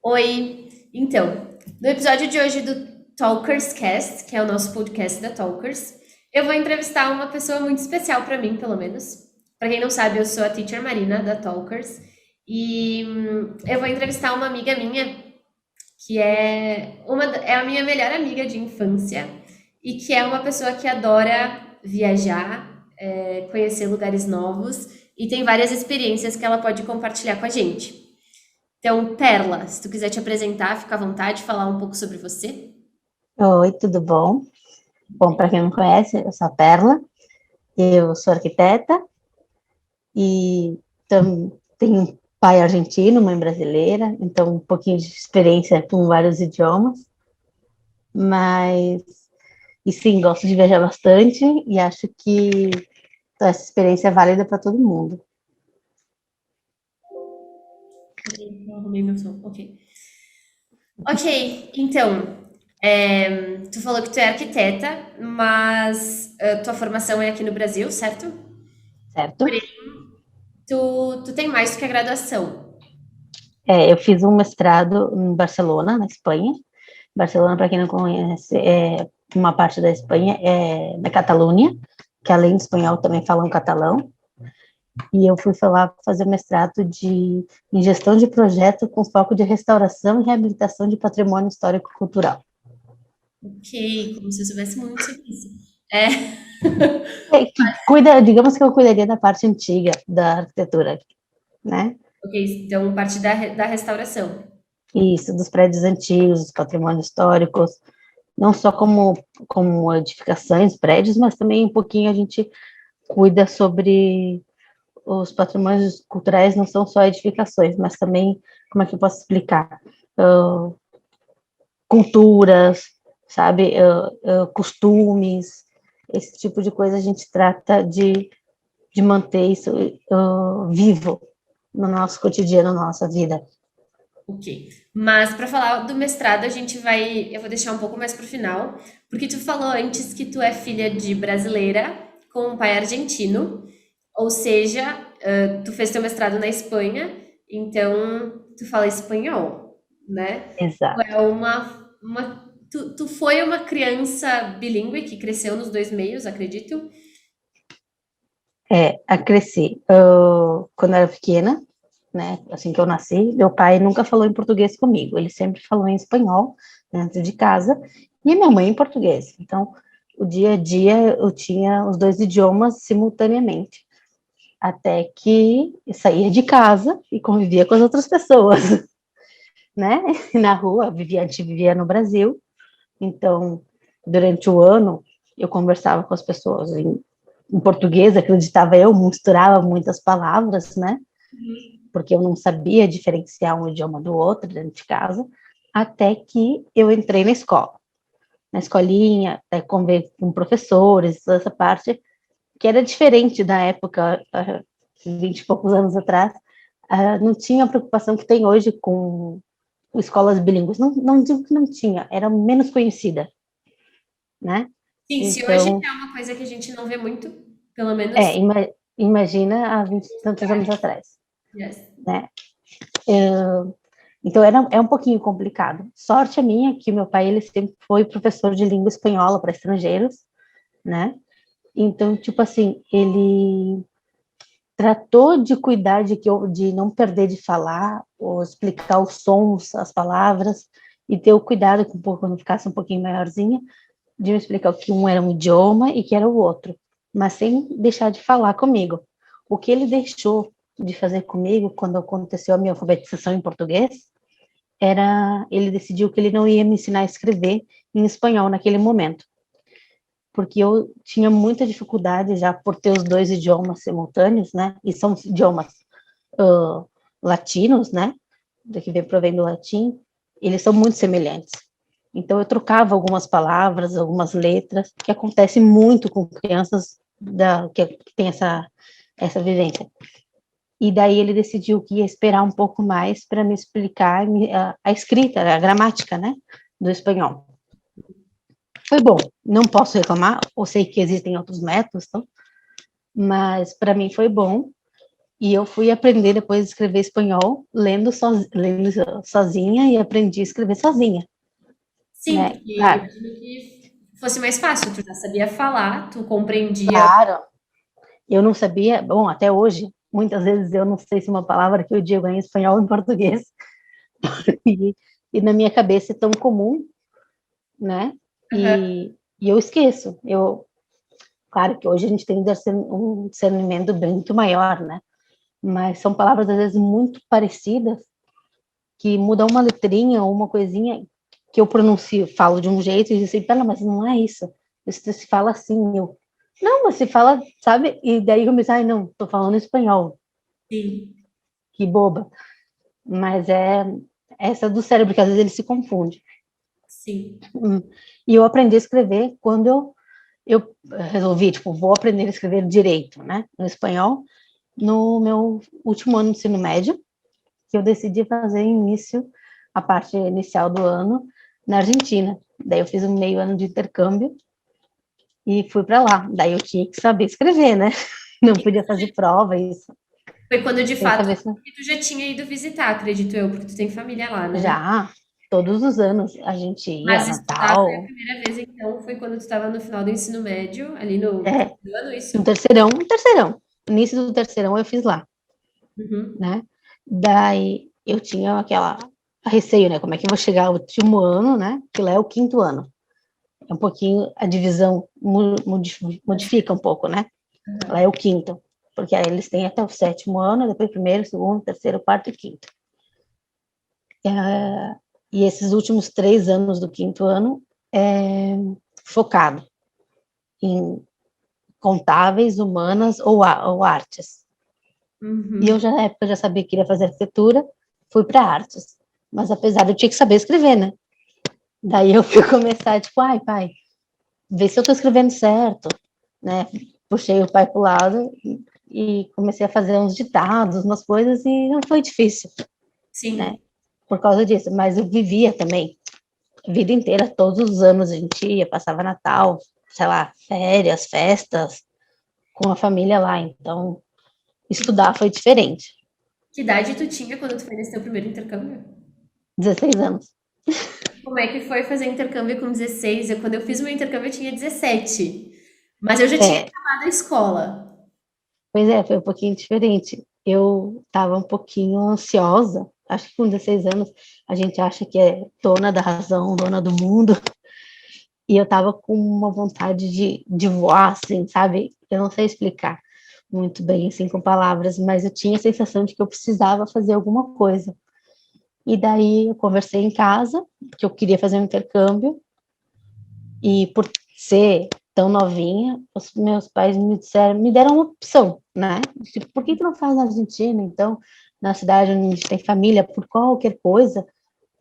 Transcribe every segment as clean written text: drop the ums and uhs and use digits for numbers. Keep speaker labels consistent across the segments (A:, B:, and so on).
A: Oi, então, no episódio de hoje do Talkers Cast, que é o nosso podcast da Talkers, eu vou entrevistar uma pessoa muito especial para mim, pelo menos. Para quem não sabe, eu sou a Teacher Marina da Talkers e eu vou entrevistar uma amiga minha que é a minha melhor amiga de infância e que é uma pessoa que adora viajar, conhecer lugares novos e tem várias experiências que ela pode compartilhar com a gente. Então, Perla, se tu quiser te apresentar, fica à vontade, falar um pouco sobre você.
B: Oi, tudo bom? Bom, para quem não conhece, eu sou a Perla, eu sou arquiteta e tenho um pai argentino, mãe brasileira, então um pouquinho de experiência com vários idiomas, mas, e sim, gosto de viajar bastante e acho que essa experiência é válida para todo mundo.
A: Ok, eu arrumei meu som. Ok. Ok, então, tu falou que tu é arquiteta, mas tua formação é aqui no Brasil, certo?
B: Certo?
A: Porém, tu tem mais do que a graduação.
B: Eu fiz um mestrado em Barcelona, na Espanha. Barcelona, para quem não conhece, é uma parte da Espanha, é da Catalunha, que além de espanhol também falam catalão. E eu fui lá fazer mestrado em gestão de projeto com foco de restauração e reabilitação de patrimônio histórico-cultural.
A: Ok, como se eu soubesse muito sobre isso. É,
B: Que cuida, digamos que eu cuidaria da parte antiga da arquitetura, né?
A: ok, então parte da restauração.
B: Isso, dos prédios antigos, dos patrimônios históricos, não só como edificações, prédios, mas também um pouquinho a gente cuida sobre os patrimônios culturais, não são só edificações, mas também, como é que eu posso explicar? Uh, Culturas, sabe, costumes, esse tipo de coisa a gente trata de manter isso vivo no nosso cotidiano, na nossa vida.
A: Ok. Mas para falar do mestrado, eu vou deixar um pouco mais pro final, porque tu falou antes que tu é filha de brasileira com um pai argentino, ou seja, tu fez teu mestrado na Espanha, então tu fala espanhol, né? Tu
B: Exato.
A: é tu foi uma criança bilíngue que cresceu nos dois meios, acredito?
B: A crescer. Quando eu era pequena, né, assim que eu nasci, meu pai nunca falou em português comigo, ele sempre falou em espanhol, dentro de casa, e minha mãe em português. Então, o dia a dia eu tinha os dois idiomas simultaneamente. Até que eu saía de casa e convivia com as outras pessoas, né? Na rua, a gente vivia no Brasil, então, durante o ano, eu conversava com as pessoas em português, acreditava eu, misturava muitas palavras, né? Porque eu não sabia diferenciar um idioma do outro dentro de casa, até que eu entrei na escola. Na escolinha, conviver com professores, essa parte que era diferente da época, 20 e poucos anos atrás, não tinha a preocupação que tem hoje com escolas bilíngues. Não, não digo que não tinha, era menos conhecida, né?
A: Sim, se hoje
B: Então,
A: é uma coisa que a gente não vê muito, pelo menos,
B: imagina há 20 e tantos anos atrás,
A: yes.
B: né? Então, é um pouquinho complicado. Sorte a minha que meu pai, ele sempre foi professor de língua espanhola para estrangeiros, né? Então, tipo assim, ele tratou de cuidar de não perder de falar, ou explicar os sons, as palavras, e ter o cuidado com quando ficasse um pouquinho maiorzinha, de me explicar que um era um idioma e que era o outro, mas sem deixar de falar comigo. O que ele deixou de fazer comigo quando aconteceu a minha alfabetização em português, ele decidiu que ele não ia me ensinar a escrever em espanhol naquele momento, porque eu tinha muita dificuldade já por ter os dois idiomas simultâneos, né? E são idiomas uh, latinos, né? Que provém do latim, eles são muito semelhantes. Então eu trocava algumas palavras, algumas letras, que acontece muito com crianças que tem essa vivência. E daí ele decidiu que ia esperar um pouco mais para me explicar a escrita, a gramática, né, do espanhol. Foi bom, não posso reclamar, eu sei que existem outros métodos, então, mas para mim foi bom. E eu fui aprender depois de escrever espanhol, lendo sozinha e aprendi a escrever sozinha,
A: Sim,
B: né?
A: porque eu
B: Claro,
A: imagino que fosse mais fácil, tu já sabia falar, tu compreendia.
B: claro. Eu não sabia, bom, até hoje, muitas vezes eu não sei se uma palavra que eu digo é em espanhol ou em português, e, e na minha cabeça é tão comum, né?
A: Aham.
B: E eu esqueço. Claro que hoje a gente tem um discernimento muito maior, né? Mas são palavras às vezes muito parecidas que mudam uma letrinha ou uma coisinha que eu pronuncio, falo de um jeito e dizem, pera, mas não é isso. Isso se fala assim, não, mas se fala, sabe? E daí eu me digo, ai, não, tô falando espanhol,
A: Sim,
B: que boba. Mas é essa do cérebro, que às vezes ele se confunde.
A: sim.
B: E eu aprendi a escrever quando eu resolvi, tipo, vou aprender a escrever direito, né, no espanhol, no meu último ano de ensino médio, que eu decidi fazer início, a parte inicial do ano, na Argentina. Daí eu fiz um meio ano de intercâmbio e fui para lá. Daí eu tinha que saber escrever, né? Não podia fazer prova, isso.
A: Foi quando de
B: Sem
A: fato
B: saber
A: tu já tinha ido visitar, acredito eu, porque tu tem família lá, né?
B: já, todos os anos a gente ia,
A: Mas estudar foi a
B: Natal,
A: primeira vez, então, foi quando tu estava no final do ensino médio, ali no
B: é,
A: terceiro ano,
B: no
A: isso?
B: terceirão, início do terceirão eu fiz lá,
A: Uhum.
B: né? Daí eu tinha aquela receio, né? Como é que eu vou chegar ao último ano, né? Que lá é o quinto ano. É um pouquinho, a divisão modifica um pouco, né? Lá é o quinto, porque aí eles têm até o sétimo ano, depois primeiro, segundo, terceiro, quarto e quinto. E esses últimos 3 anos do quinto ano é focado em contáveis, humanas ou artes. E eu
A: Uhum.
B: já na época já sabia que queria fazer arquitetura, fui para artes. Mas apesar de eu tinha que saber escrever, né? Daí eu fui começar, tipo, ai, pai, vê se eu tô escrevendo certo, né? Puxei o pai pro lado e comecei a fazer uns ditados, umas coisas, e não foi difícil, né?
A: Sim.
B: Por causa disso. Mas eu vivia também, a vida inteira, todos os anos a gente ia, passava Natal, sei lá, férias, festas, com a família lá. Então, estudar foi diferente.
A: Que idade tu tinha quando tu foi nesse teu primeiro intercâmbio?
B: 16 anos.
A: Como é que foi fazer intercâmbio com 16? Quando eu fiz o meu intercâmbio, eu tinha 17. Mas eu já tinha
B: É,
A: acabado a escola.
B: pois é, foi um pouquinho diferente. Eu estava um pouquinho ansiosa. Acho que com 16 anos a gente acha que é dona da razão, dona do mundo. E eu estava com uma vontade de voar, assim, sabe? Eu não sei explicar muito bem, assim, com palavras, mas eu tinha a sensação de que eu precisava fazer alguma coisa. E daí eu conversei em casa, que eu queria fazer um intercâmbio, e por ser tão novinha, os meus pais me deram uma opção, né? Tipo, por que tu não faz na Argentina, então, na cidade onde a gente tem família, por qualquer coisa,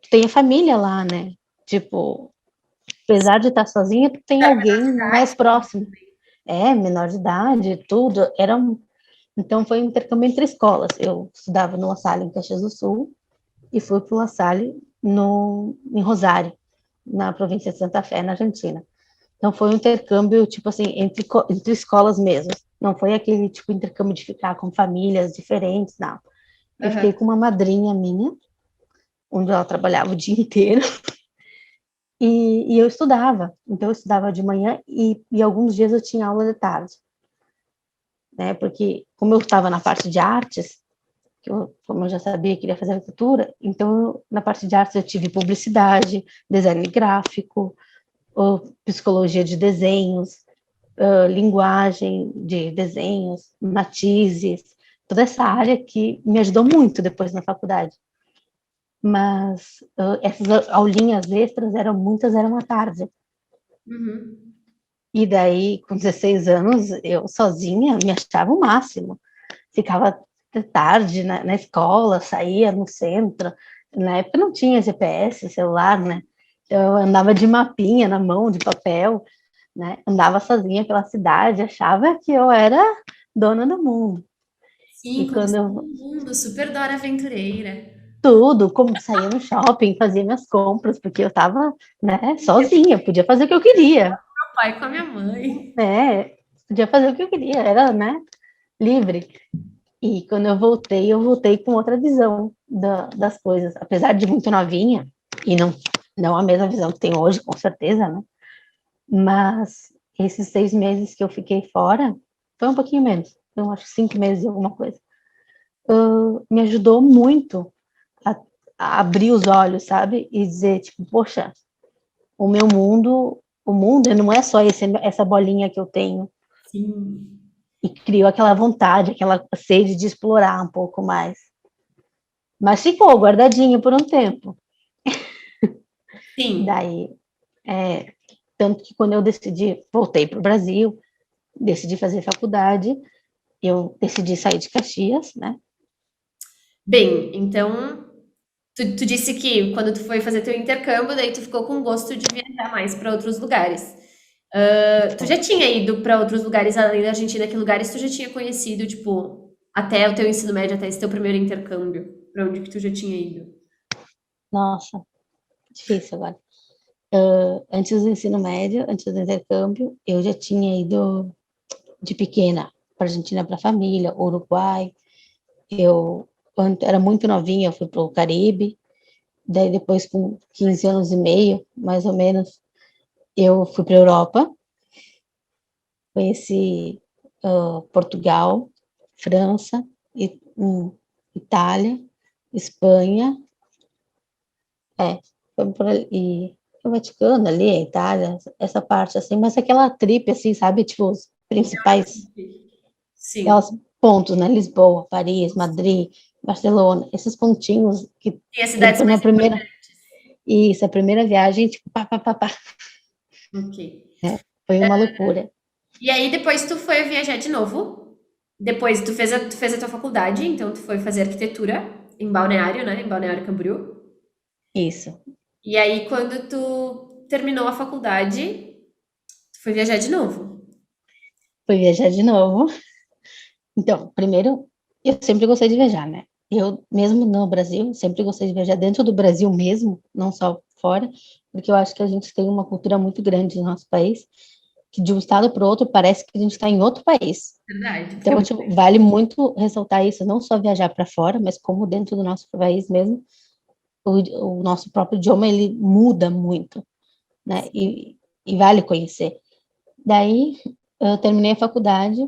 B: tu tem a família lá, né? Tipo, apesar de estar sozinha, tu tem alguém mais próximo. É, menor de idade, tudo. Então, foi um intercâmbio entre escolas. Eu estudava no La Salle, em Caxias do Sul, e fui para o La Salle em Rosário, na província de Santa Fé, na Argentina. Então, foi um intercâmbio, tipo assim, entre escolas mesmo. Não foi aquele tipo intercâmbio de ficar com famílias diferentes, não. Eu fiquei
A: Aham.
B: com uma madrinha minha, onde ela trabalhava o dia inteiro, e eu estudava. Então, eu estudava de manhã e alguns dias eu tinha aula de tarde, né? Porque, como eu estava na parte de artes, como eu já sabia que queria fazer arquitetura, então, na parte de artes eu tive publicidade, design gráfico, ou psicologia de desenhos, linguagem de desenhos, matizes, toda essa área que me ajudou muito depois na faculdade. Mas essas aulinhas extras eram à tarde.
A: Uhum.
B: E daí, com 16 anos, eu sozinha me achava o máximo. Ficava até tarde na escola, saía no centro. Na época não tinha GPS, celular, né? Eu andava de mapinha na mão, de papel, né? Andava sozinha pela cidade, achava que eu era dona do mundo.
A: Sim,
B: E quando
A: conquistou
B: eu
A: o mundo, super Dora Aventureira.
B: tudo, como saía no shopping, fazia minhas compras, porque eu estava, né, sozinha, podia fazer o que eu queria,
A: Meu pai com a minha mãe.
B: né? Podia fazer o que eu queria, era, né, livre. E quando eu voltei com outra visão das coisas. Apesar de muito novinha, e não a mesma visão que tem hoje, com certeza, né? Mas esses 6 meses que eu fiquei fora, foi um pouquinho menos, eu acho 5 meses e alguma coisa, me ajudou muito a, a abrir os olhos, sabe? E dizer, tipo, poxa, o mundo não é só essa bolinha que eu tenho.
A: Sim.
B: E criou aquela vontade, aquela sede de explorar um pouco mais. Mas ficou guardadinho por um tempo.
A: Sim.
B: Daí, tanto que quando eu voltei para o Brasil, decidi fazer faculdade, eu decidi sair de Caxias, né?
A: Bem, então, tu disse que quando tu foi fazer teu intercâmbio, daí tu ficou com gosto de viajar mais para outros lugares. Tu já tinha ido para outros lugares além da Argentina? Que lugares tu já tinha conhecido, tipo, até o teu ensino médio, até esse teu primeiro intercâmbio? Para onde que tu já tinha ido?
B: Nossa, difícil agora. Antes do ensino médio, antes do intercâmbio, eu já tinha ido de pequena para Argentina, para a família, Uruguai. Quando era muito novinha, eu fui para o Caribe. Daí, depois, com 15 anos e meio, mais ou menos, eu fui para a Europa, conheci Portugal, França, Itália, Espanha, foi por ali, e o Vaticano ali, a Itália, essa parte assim, mas aquela trip assim, sabe, tipo, os principais,
A: Sim.
B: aquelas pontos, né, Lisboa, Paris, Madrid, Barcelona, esses pontinhos que
A: E as cidades
B: foi minha
A: mais
B: primeira,
A: importantes.
B: isso, a primeira viagem, tipo, pá, pá, pá, pá,
A: Ok.
B: foi uma loucura.
A: E aí depois tu foi viajar de novo. Depois tu fez a tua faculdade, então tu foi fazer arquitetura em Balneário, né? Em Balneário Camboriú.
B: Isso,
A: E aí quando tu terminou a faculdade, tu foi viajar de novo.
B: fui viajar de novo. Então, primeiro, eu sempre gostei de viajar, né? Eu, mesmo no Brasil, sempre gostei de viajar dentro do Brasil mesmo, não só fora, porque eu acho que a gente tem uma cultura muito grande no nosso país, que de um estado para o outro parece que a gente está em outro país.
A: Verdade, porque é
B: Então,
A: muito
B: tipo, vale muito ressaltar isso, não só viajar para fora, mas como dentro do nosso país mesmo, o nosso próprio idioma, ele muda muito, né? E vale conhecer. Daí, eu terminei a faculdade,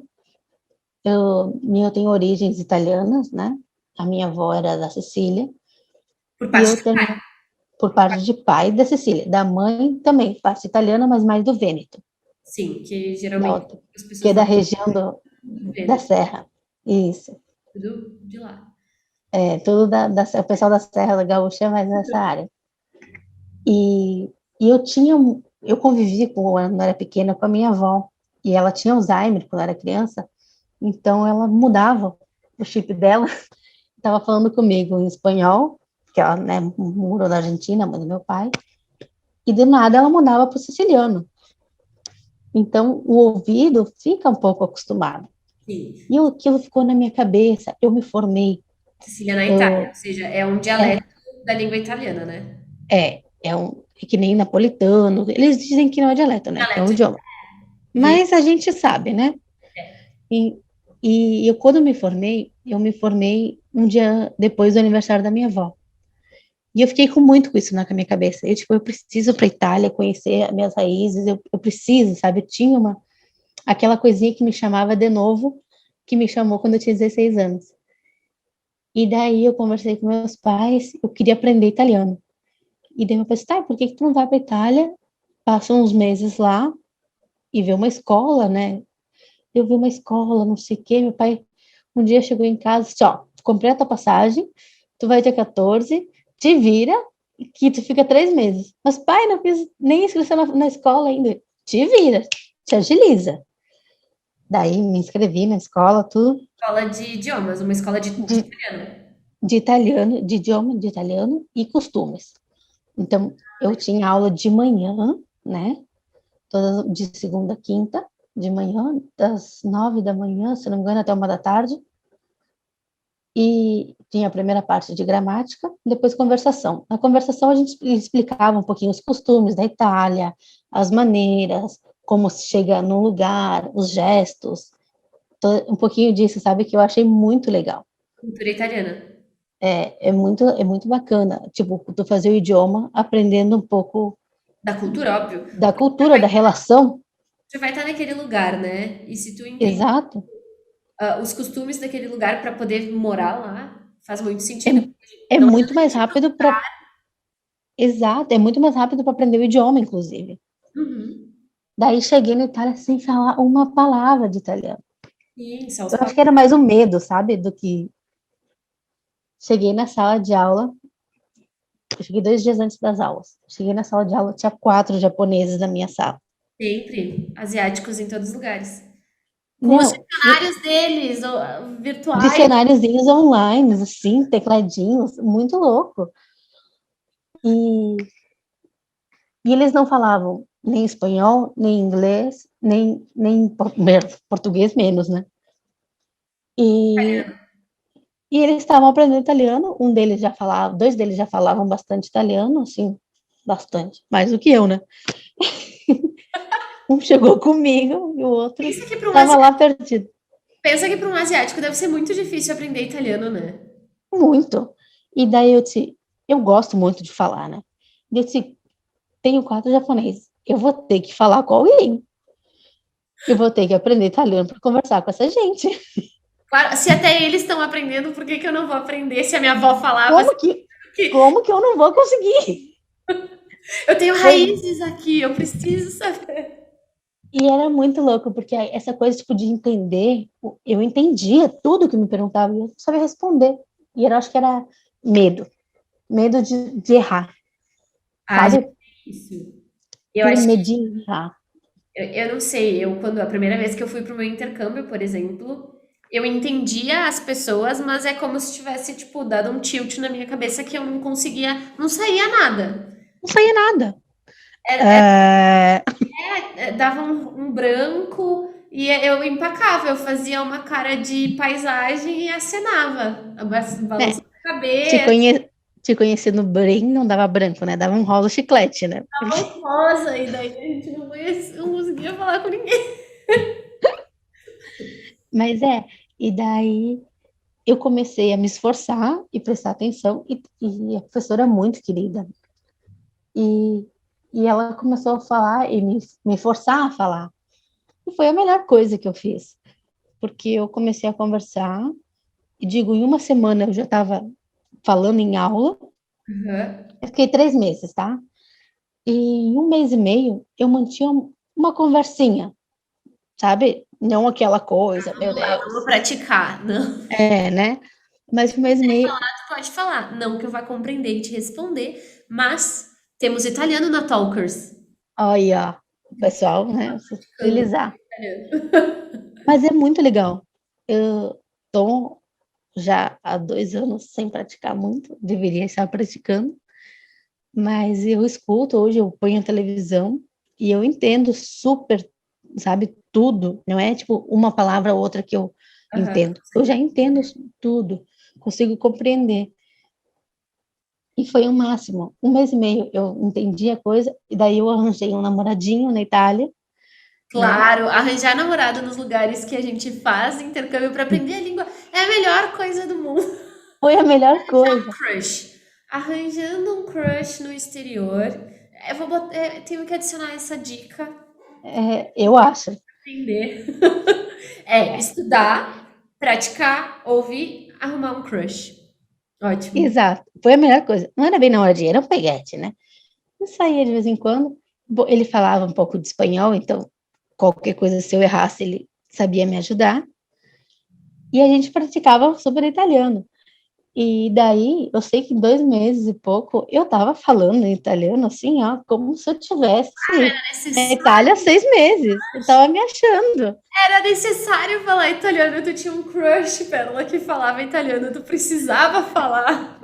B: eu tenho origens italianas, né? A minha avó era da Sicília,
A: por
B: e
A: parte
B: eu terminei por parte de pai da Sicília, da mãe também, parte italiana, mas mais do Vêneto,
A: sim, que
B: da
A: geralmente
B: outra,
A: as
B: que é
A: pessoas
B: da
A: não
B: região da
A: vêem
B: Serra. Isso.
A: tudo de lá.
B: Tudo o pessoal da Serra da Gaúcha é mais nessa área. E, e eu convivi quando eu era pequena com a minha avó, e ela tinha Alzheimer quando eu era criança, então ela mudava o chip dela, estava falando comigo em espanhol, que ela, né, morou na Argentina, mãe do meu pai, e de nada ela mudava para o siciliano. Então, o ouvido fica um pouco acostumado.
A: Sim,
B: E aquilo ficou na minha cabeça, eu me formei.
A: Sicília na Itália,
B: Eu,
A: ou seja, é um dialeto
B: é,
A: da língua italiana, né?
B: é que nem napolitano, eles dizem que não é dialeto, né, que é um
A: Dialeto
B: idioma.
A: de
B: Mas a gente sabe, né? E, quando eu me formei um dia depois do aniversário da minha avó. E eu fiquei com muito com isso na minha cabeça. Eu preciso para a Itália, conhecer as minhas raízes, eu preciso, sabe? Eu tinha aquela coisinha que me chamava de novo, que me chamou quando eu tinha 16 anos. E daí eu conversei com meus pais, eu queria aprender italiano. E daí meu pai disse, tá, por que que tu não vai para a Itália, passa uns meses lá e vê uma escola, né? Eu vi uma escola, não sei o quê, meu pai um dia chegou em casa e disse, ó, comprei a tua passagem, tu vai dia 14, te vira, que tu fica 3 meses. Mas, pai, não fiz nem inscrição na escola ainda. Te vira, te agiliza. Daí me inscrevi na escola, tudo
A: escola de idiomas, uma escola de
B: de,
A: italiano.
B: de italiano, de idioma de italiano e costumes. Então, eu tinha aula de manhã, né? De segunda a quinta, de manhã, das 9 da manhã, se não me engano, até 1 da tarde. E tinha a primeira parte de gramática, depois conversação. Na conversação a gente explicava um pouquinho os costumes da Itália, as maneiras, como se chega num lugar, os gestos. um pouquinho disso, sabe, que eu achei muito legal.
A: Cultura italiana.
B: É muito bacana, tipo, tu fazer o idioma aprendendo um pouco
A: Da cultura, óbvio.
B: da cultura, da relação,
A: Você vai estar naquele lugar, né? E se tu entende
B: exato,
A: os costumes daquele lugar para poder morar lá, faz muito
B: é,
A: sentido.
B: é
A: Não
B: muito
A: adianta
B: mais
A: ir
B: rápido para, exato, é muito mais rápido para aprender o idioma, inclusive.
A: uhum.
B: Daí cheguei na Itália sem falar uma palavra de italiano.
A: Sim, só os
B: Eu acho que era mais o medo, sabe, do que cheguei na sala de aula. Eu cheguei 2 dias antes das aulas. Cheguei na sala de aula, tinha 4 japoneses na minha sala.
A: sempre asiáticos em todos os lugares. Com os
B: Não,
A: dicionários deles, virtuais.
B: dicionáriozinhos online, assim, tecladinhos, muito louco. E, e eles não falavam nem espanhol, nem inglês, nem português menos, né? E, e eles estavam aprendendo italiano, um deles já falava, 2 deles já falavam bastante italiano, assim, bastante, mais do que eu, né? Um chegou comigo e o outro
A: Pensa que para um
B: estava
A: asiático,
B: lá perdido.
A: pensa que para um asiático deve ser muito difícil aprender italiano, né?
B: Muito. E daí eu disse, eu gosto muito de falar, né? Eu disse, tenho 4 japoneses, eu vou ter que falar com alguém. Eu vou ter que aprender italiano para conversar com essa gente.
A: Claro, se até eles estão aprendendo, por que que eu não vou aprender se a minha avó falava assim,
B: Como que,
A: que
B: como que eu não vou conseguir?
A: eu tenho
B: Pois,
A: raízes aqui, eu preciso saber.
B: e era muito louco, porque essa coisa tipo, de entender, eu entendia tudo que me perguntavam e eu não sabia responder. E eu acho que era medo, medo de errar,
A: Ah, gente,
B: sabe?
A: isso. Eu
B: Aquele
A: acho que
B: medinho de errar.
A: eu não sei, eu quando a primeira vez que eu fui para o meu intercâmbio, por exemplo, eu entendia as pessoas, mas é como se tivesse, tipo, dado um tilt na minha cabeça que eu não conseguia, não saía nada.
B: Não saía nada.
A: Era,
B: É,
A: dava um branco e eu empacava, eu fazia uma cara de paisagem e acenava,
B: né?
A: balançando a
B: Te,
A: cabeça,
B: conhe, te conhecendo bem, não dava branco, né? Dava um rosa chiclete, né?
A: rosa, e daí a gente não conseguia falar com ninguém.
B: Mas e daí eu comecei a me esforçar e prestar atenção, e a professora é muito querida. E, e ela começou a falar e me forçar a falar. E foi a melhor coisa que eu fiz, porque eu comecei a conversar, e digo, em uma semana eu já estava falando em aula,
A: Uhum.
B: eu fiquei 3 meses, tá? E em um mês e meio eu mantinha uma conversinha, sabe? Não aquela coisa, meu
A: Vamos lá, vamos
B: Deus.
A: praticar. Não.
B: Né? Mas um mês e meio,
A: Pode falar, não que eu vá compreender e te responder, mas temos italiano na Talkers.
B: olha, o pessoal, né? Se
A: Ficando
B: utilizar.
A: italiano.
B: Mas é muito legal. Eu tô já há 2 anos sem praticar muito, deveria estar praticando, mas eu escuto hoje, eu ponho a televisão e eu entendo super, sabe, tudo. Não é tipo uma palavra ou outra que eu
A: Aham.
B: entendo. Eu já entendo tudo, consigo compreender. E foi o máximo. Um mês e meio eu entendi a coisa, e daí eu arranjei um namoradinho na Itália, né?
A: Claro, arranjar namorado nos lugares que a gente faz intercâmbio para aprender a língua é a melhor coisa do mundo.
B: Foi a melhor
A: Arranjar um
B: coisa.
A: crush. Arranjando um crush no exterior. Tenho que adicionar essa dica.
B: Eu acho.
A: Aprender. É, estudar, praticar, ouvir, arrumar um crush. Ótimo.
B: Exato. Foi a melhor coisa. Não era bem namoradinho, era um peguete, né? Eu saía de vez em quando. Ele falava um pouco de espanhol, então qualquer coisa, se eu errasse, ele sabia me ajudar. E a gente praticava super italiano. E daí, eu sei que em 2 meses e pouco, eu tava falando em italiano, assim, ó, como se eu tivesse na Itália há 6 meses. Eu tava me achando.
A: Era necessário falar italiano, tu tinha um crush, Pérola, que falava italiano, tu precisava falar.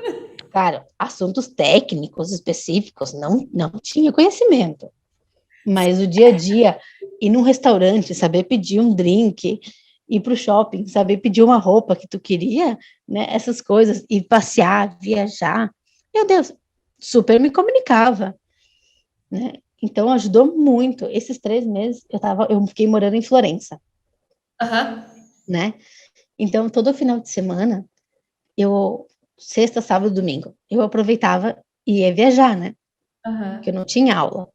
B: Cara, assuntos técnicos específicos, não tinha conhecimento. Mas o dia a dia, ir num restaurante, saber pedir um drink, ir para o shopping, saber pedir uma roupa que tu queria, né? Essas coisas, ir passear, viajar. Meu Deus, super me comunicava, né? Então ajudou muito. Esses 3 meses eu fiquei morando em Florença.
A: Aham.
B: né? Então, todo final de semana, sexta, sábado, domingo, eu aproveitava e ia viajar, né? Porque eu
A: Aham.
B: não tinha aula.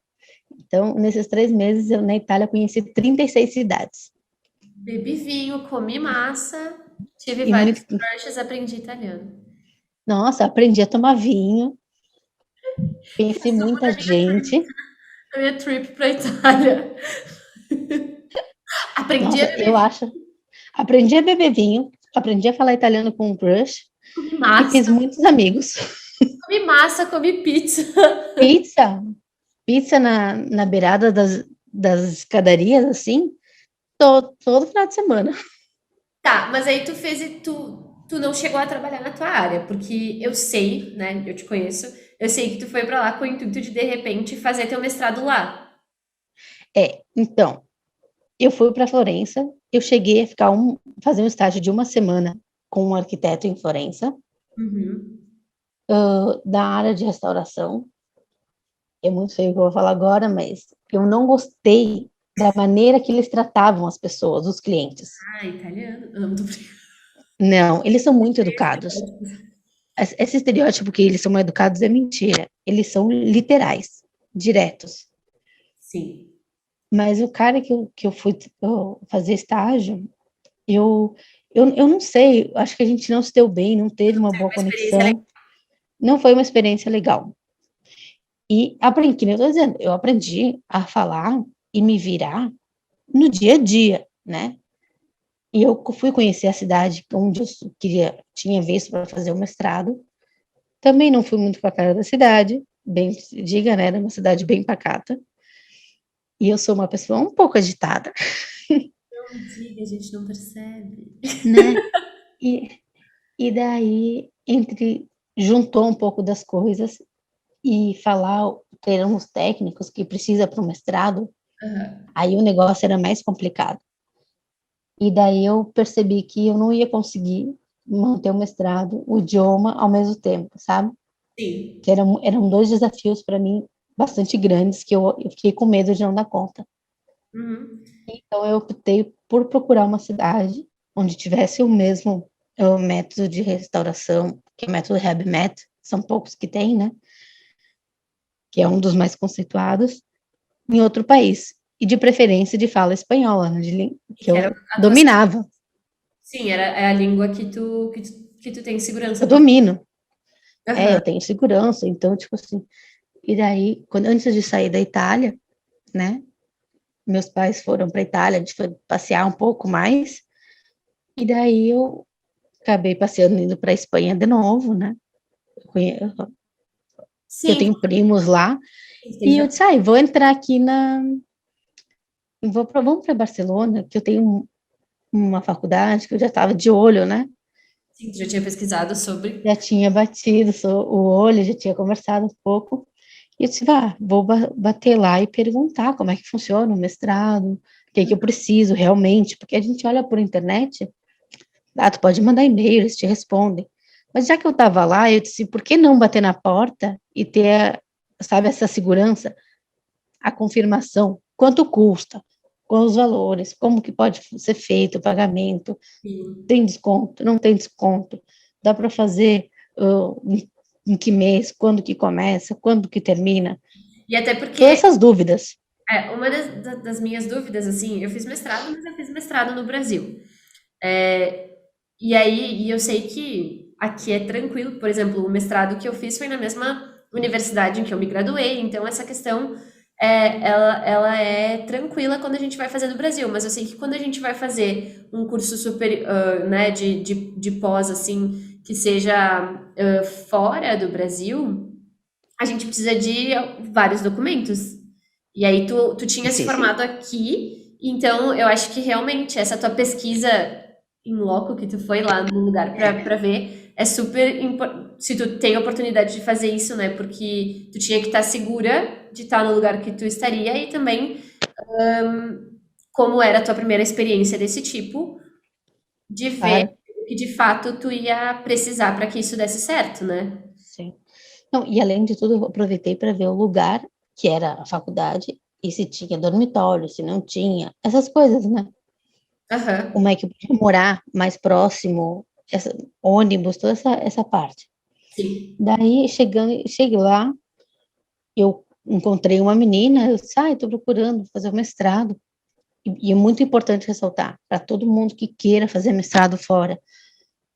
B: Então, nesses 3 meses, eu na Itália conheci 36 cidades.
A: Bebi vinho, comi massa, tive
B: E muito,
A: vários crushes, aprendi italiano.
B: nossa, aprendi a tomar vinho, conheci
A: Resumo
B: muita gente.
A: da minha trip pra Itália. Aprendi a
B: Nossa,
A: beber
B: eu
A: vinho,
B: acho. Aprendi a beber vinho, aprendi a falar italiano com um crush
A: comi
B: e fiz
A: massa,
B: muitos amigos.
A: comi pizza.
B: Pizza, pizza na beirada das escadarias, assim, todo final de semana.
A: Tá, mas aí tu não chegou a trabalhar na tua área, porque eu sei, né, eu te conheço, eu sei que tu foi pra lá com o intuito de repente fazer teu mestrado lá.
B: Então, eu fui para Florença, eu cheguei a fazer um estágio de uma semana com um arquiteto em Florença,
A: Uhum.
B: da área de restauração. É muito feio o que eu vou falar agora, mas eu não gostei da maneira que eles tratavam as pessoas, os clientes.
A: Ah, italiano? Não, tô brincando.
B: Não, eles são muito educados. Esse estereótipo que eles são educados é mentira. Eles são literais, diretos.
A: Sim.
B: Mas o cara que eu fui fazer estágio, eu, eu não sei, acho que a gente não se deu bem, não teve uma boa
A: Uma experiência legal.
B: conexão, não foi uma experiência legal. E aprendi, que nem eu tô dizendo, eu aprendi a falar e me virar no dia a dia, né? E eu fui conhecer a cidade onde eu tinha visto para fazer o mestrado. Também não fui muito com a cara da cidade, bem se diga, né? Era uma cidade bem pacata. E eu sou uma pessoa um pouco agitada,
A: Não diga, a gente não percebe.
B: né? E, e daí, juntou um pouco das coisas e falar termos técnicos que precisa para o mestrado,
A: Aham.
B: aí o negócio era mais complicado. E daí eu percebi que eu não ia conseguir manter o mestrado, o idioma ao mesmo tempo, sabe?
A: Sim.
B: Que eram dois desafios para mim bastante grandes que eu fiquei com medo de não dar conta.
A: Uhum.
B: Então eu optei por procurar uma cidade onde tivesse o mesmo método de restauração, que é o método RebMed, são poucos que tem, né? Que é um dos mais conceituados, em outro país. E de preferência de fala espanhola, né?
A: E
B: Que
A: que era
B: eu
A: a tua.
B: dominava,
A: Sim, é a língua que tu tem segurança
B: eu
A: pra.
B: domino.
A: Aham.
B: Eu tenho segurança, então, tipo assim. E daí, antes de sair da Itália, né? Meus pais foram para a Itália, a gente foi passear um pouco mais, e daí eu acabei passeando indo para a Espanha de novo, né? Eu
A: Sim,
B: tenho primos lá,
A: tem
B: e eu disse, vou entrar aqui vamos para Barcelona, que eu tenho uma faculdade que eu já estava de olho, né?
A: sim, tu já tinha pesquisado sobre.
B: Já tinha batido o olho, já tinha conversado um pouco, e eu disse, vou bater lá e perguntar como é que funciona o mestrado, o que eu preciso realmente, porque a gente olha por internet. Tu pode mandar e-mail, eles te respondem. Mas já que eu estava lá, eu disse, por que não bater na porta e ter, sabe, essa segurança, a confirmação, quanto custa, quais os valores, como que pode ser feito o pagamento,
A: Sim.
B: tem desconto, não tem desconto, dá para fazer em que mês, quando que começa, quando que termina,
A: E até
B: todas
A: porque
B: essas dúvidas.
A: uma das minhas dúvidas, assim, eu fiz mestrado, mas eu fiz mestrado no Brasil. É, e aí, e eu sei que aqui é tranquilo, por exemplo, o mestrado que eu fiz foi na mesma universidade em que eu me graduei, então essa questão ela é tranquila quando a gente vai fazer no Brasil, mas eu sei que quando a gente vai fazer um curso super, né, de pós, assim, que seja fora do Brasil, a gente precisa de vários documentos. E aí tu tinha se
B: Precisa.
A: formado aqui, então eu acho que realmente essa tua pesquisa em loco que tu foi lá no lugar pra ver é super importante. Se tu tem a oportunidade de fazer isso, né? Porque tu tinha que estar segura de estar no lugar que tu estaria e também como era a tua primeira experiência desse tipo, de ver
B: Claro,
A: o que de fato tu ia precisar para que isso desse certo, né?
B: sim. Não, e além de tudo, eu aproveitei para ver o lugar que era a faculdade e se tinha dormitório, se não tinha, essas coisas, né?
A: Aham.
B: como é que eu podia morar mais próximo, ônibus, toda essa parte.
A: Sim.
B: Daí, cheguei lá, eu encontrei uma menina, eu disse, estou procurando fazer o mestrado, e é muito importante ressaltar, para todo mundo que queira fazer mestrado fora,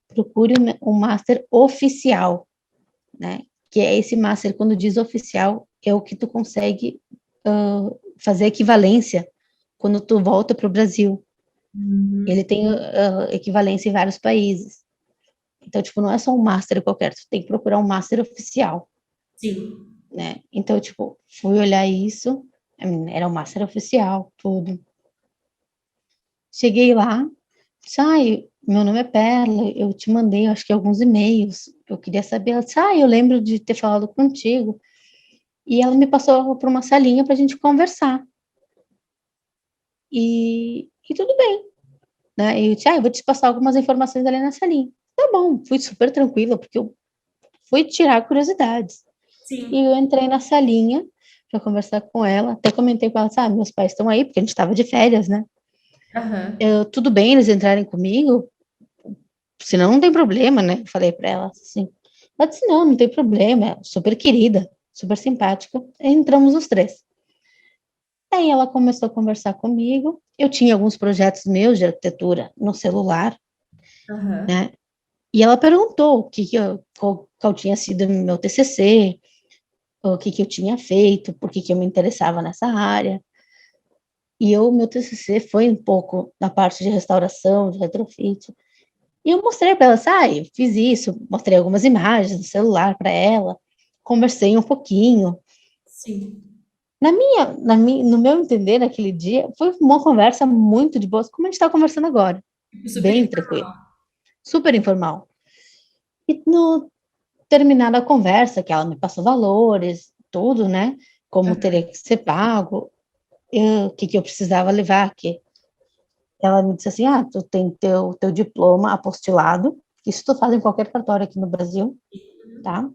B: procure um master oficial, né? Que é esse master, quando diz oficial, é o que tu consegue fazer equivalência quando tu volta para o Brasil. Ele
A: Uhum.
B: tem equivalência em vários países. Então, tipo, não é só um master qualquer, tu tem que procurar um master oficial,
A: Sim.
B: né? Então, tipo, fui olhar isso, era um master oficial, tudo. Cheguei lá, disse, meu nome é Perla, eu te mandei, acho que alguns e-mails, eu queria saber, ela disse, eu lembro de ter falado contigo, e ela me passou para uma salinha para a gente conversar, e tudo bem, né, e eu disse, eu vou te passar algumas informações ali na salinha, tá bom, fui super tranquila, porque eu fui tirar curiosidades, e
A: Sim.
B: eu entrei na salinha para conversar com ela, até comentei com ela, meus pais estão aí, porque a gente estava de férias, né,
A: Aham.
B: tudo bem eles entrarem comigo, senão não tem problema, né? Falei para ela assim. Ela disse, não tem problema, super querida, super simpática. Entramos os três. Aí ela começou a conversar comigo. Eu tinha alguns projetos meus de arquitetura no celular,
A: Aham.
B: né? E ela perguntou qual tinha sido meu TCC, o que eu tinha feito, por que eu me interessava nessa área. E meu TCC foi um pouco na parte de restauração, de retrofit. E eu mostrei para ela, eu fiz isso, mostrei algumas imagens no celular para ela, conversei um pouquinho.
A: Sim.
B: No meu entender, naquele dia, foi uma conversa muito de boa, como a gente está conversando agora,
A: Tipo, super
B: bem tranquilo, super informal. E no terminar a conversa, que ela me passou valores, tudo, né, como teria que ser pago, o que eu precisava levar, que ela me disse assim, tu tem teu diploma apostilado, isso tu faz em qualquer cartório aqui no Brasil, tá?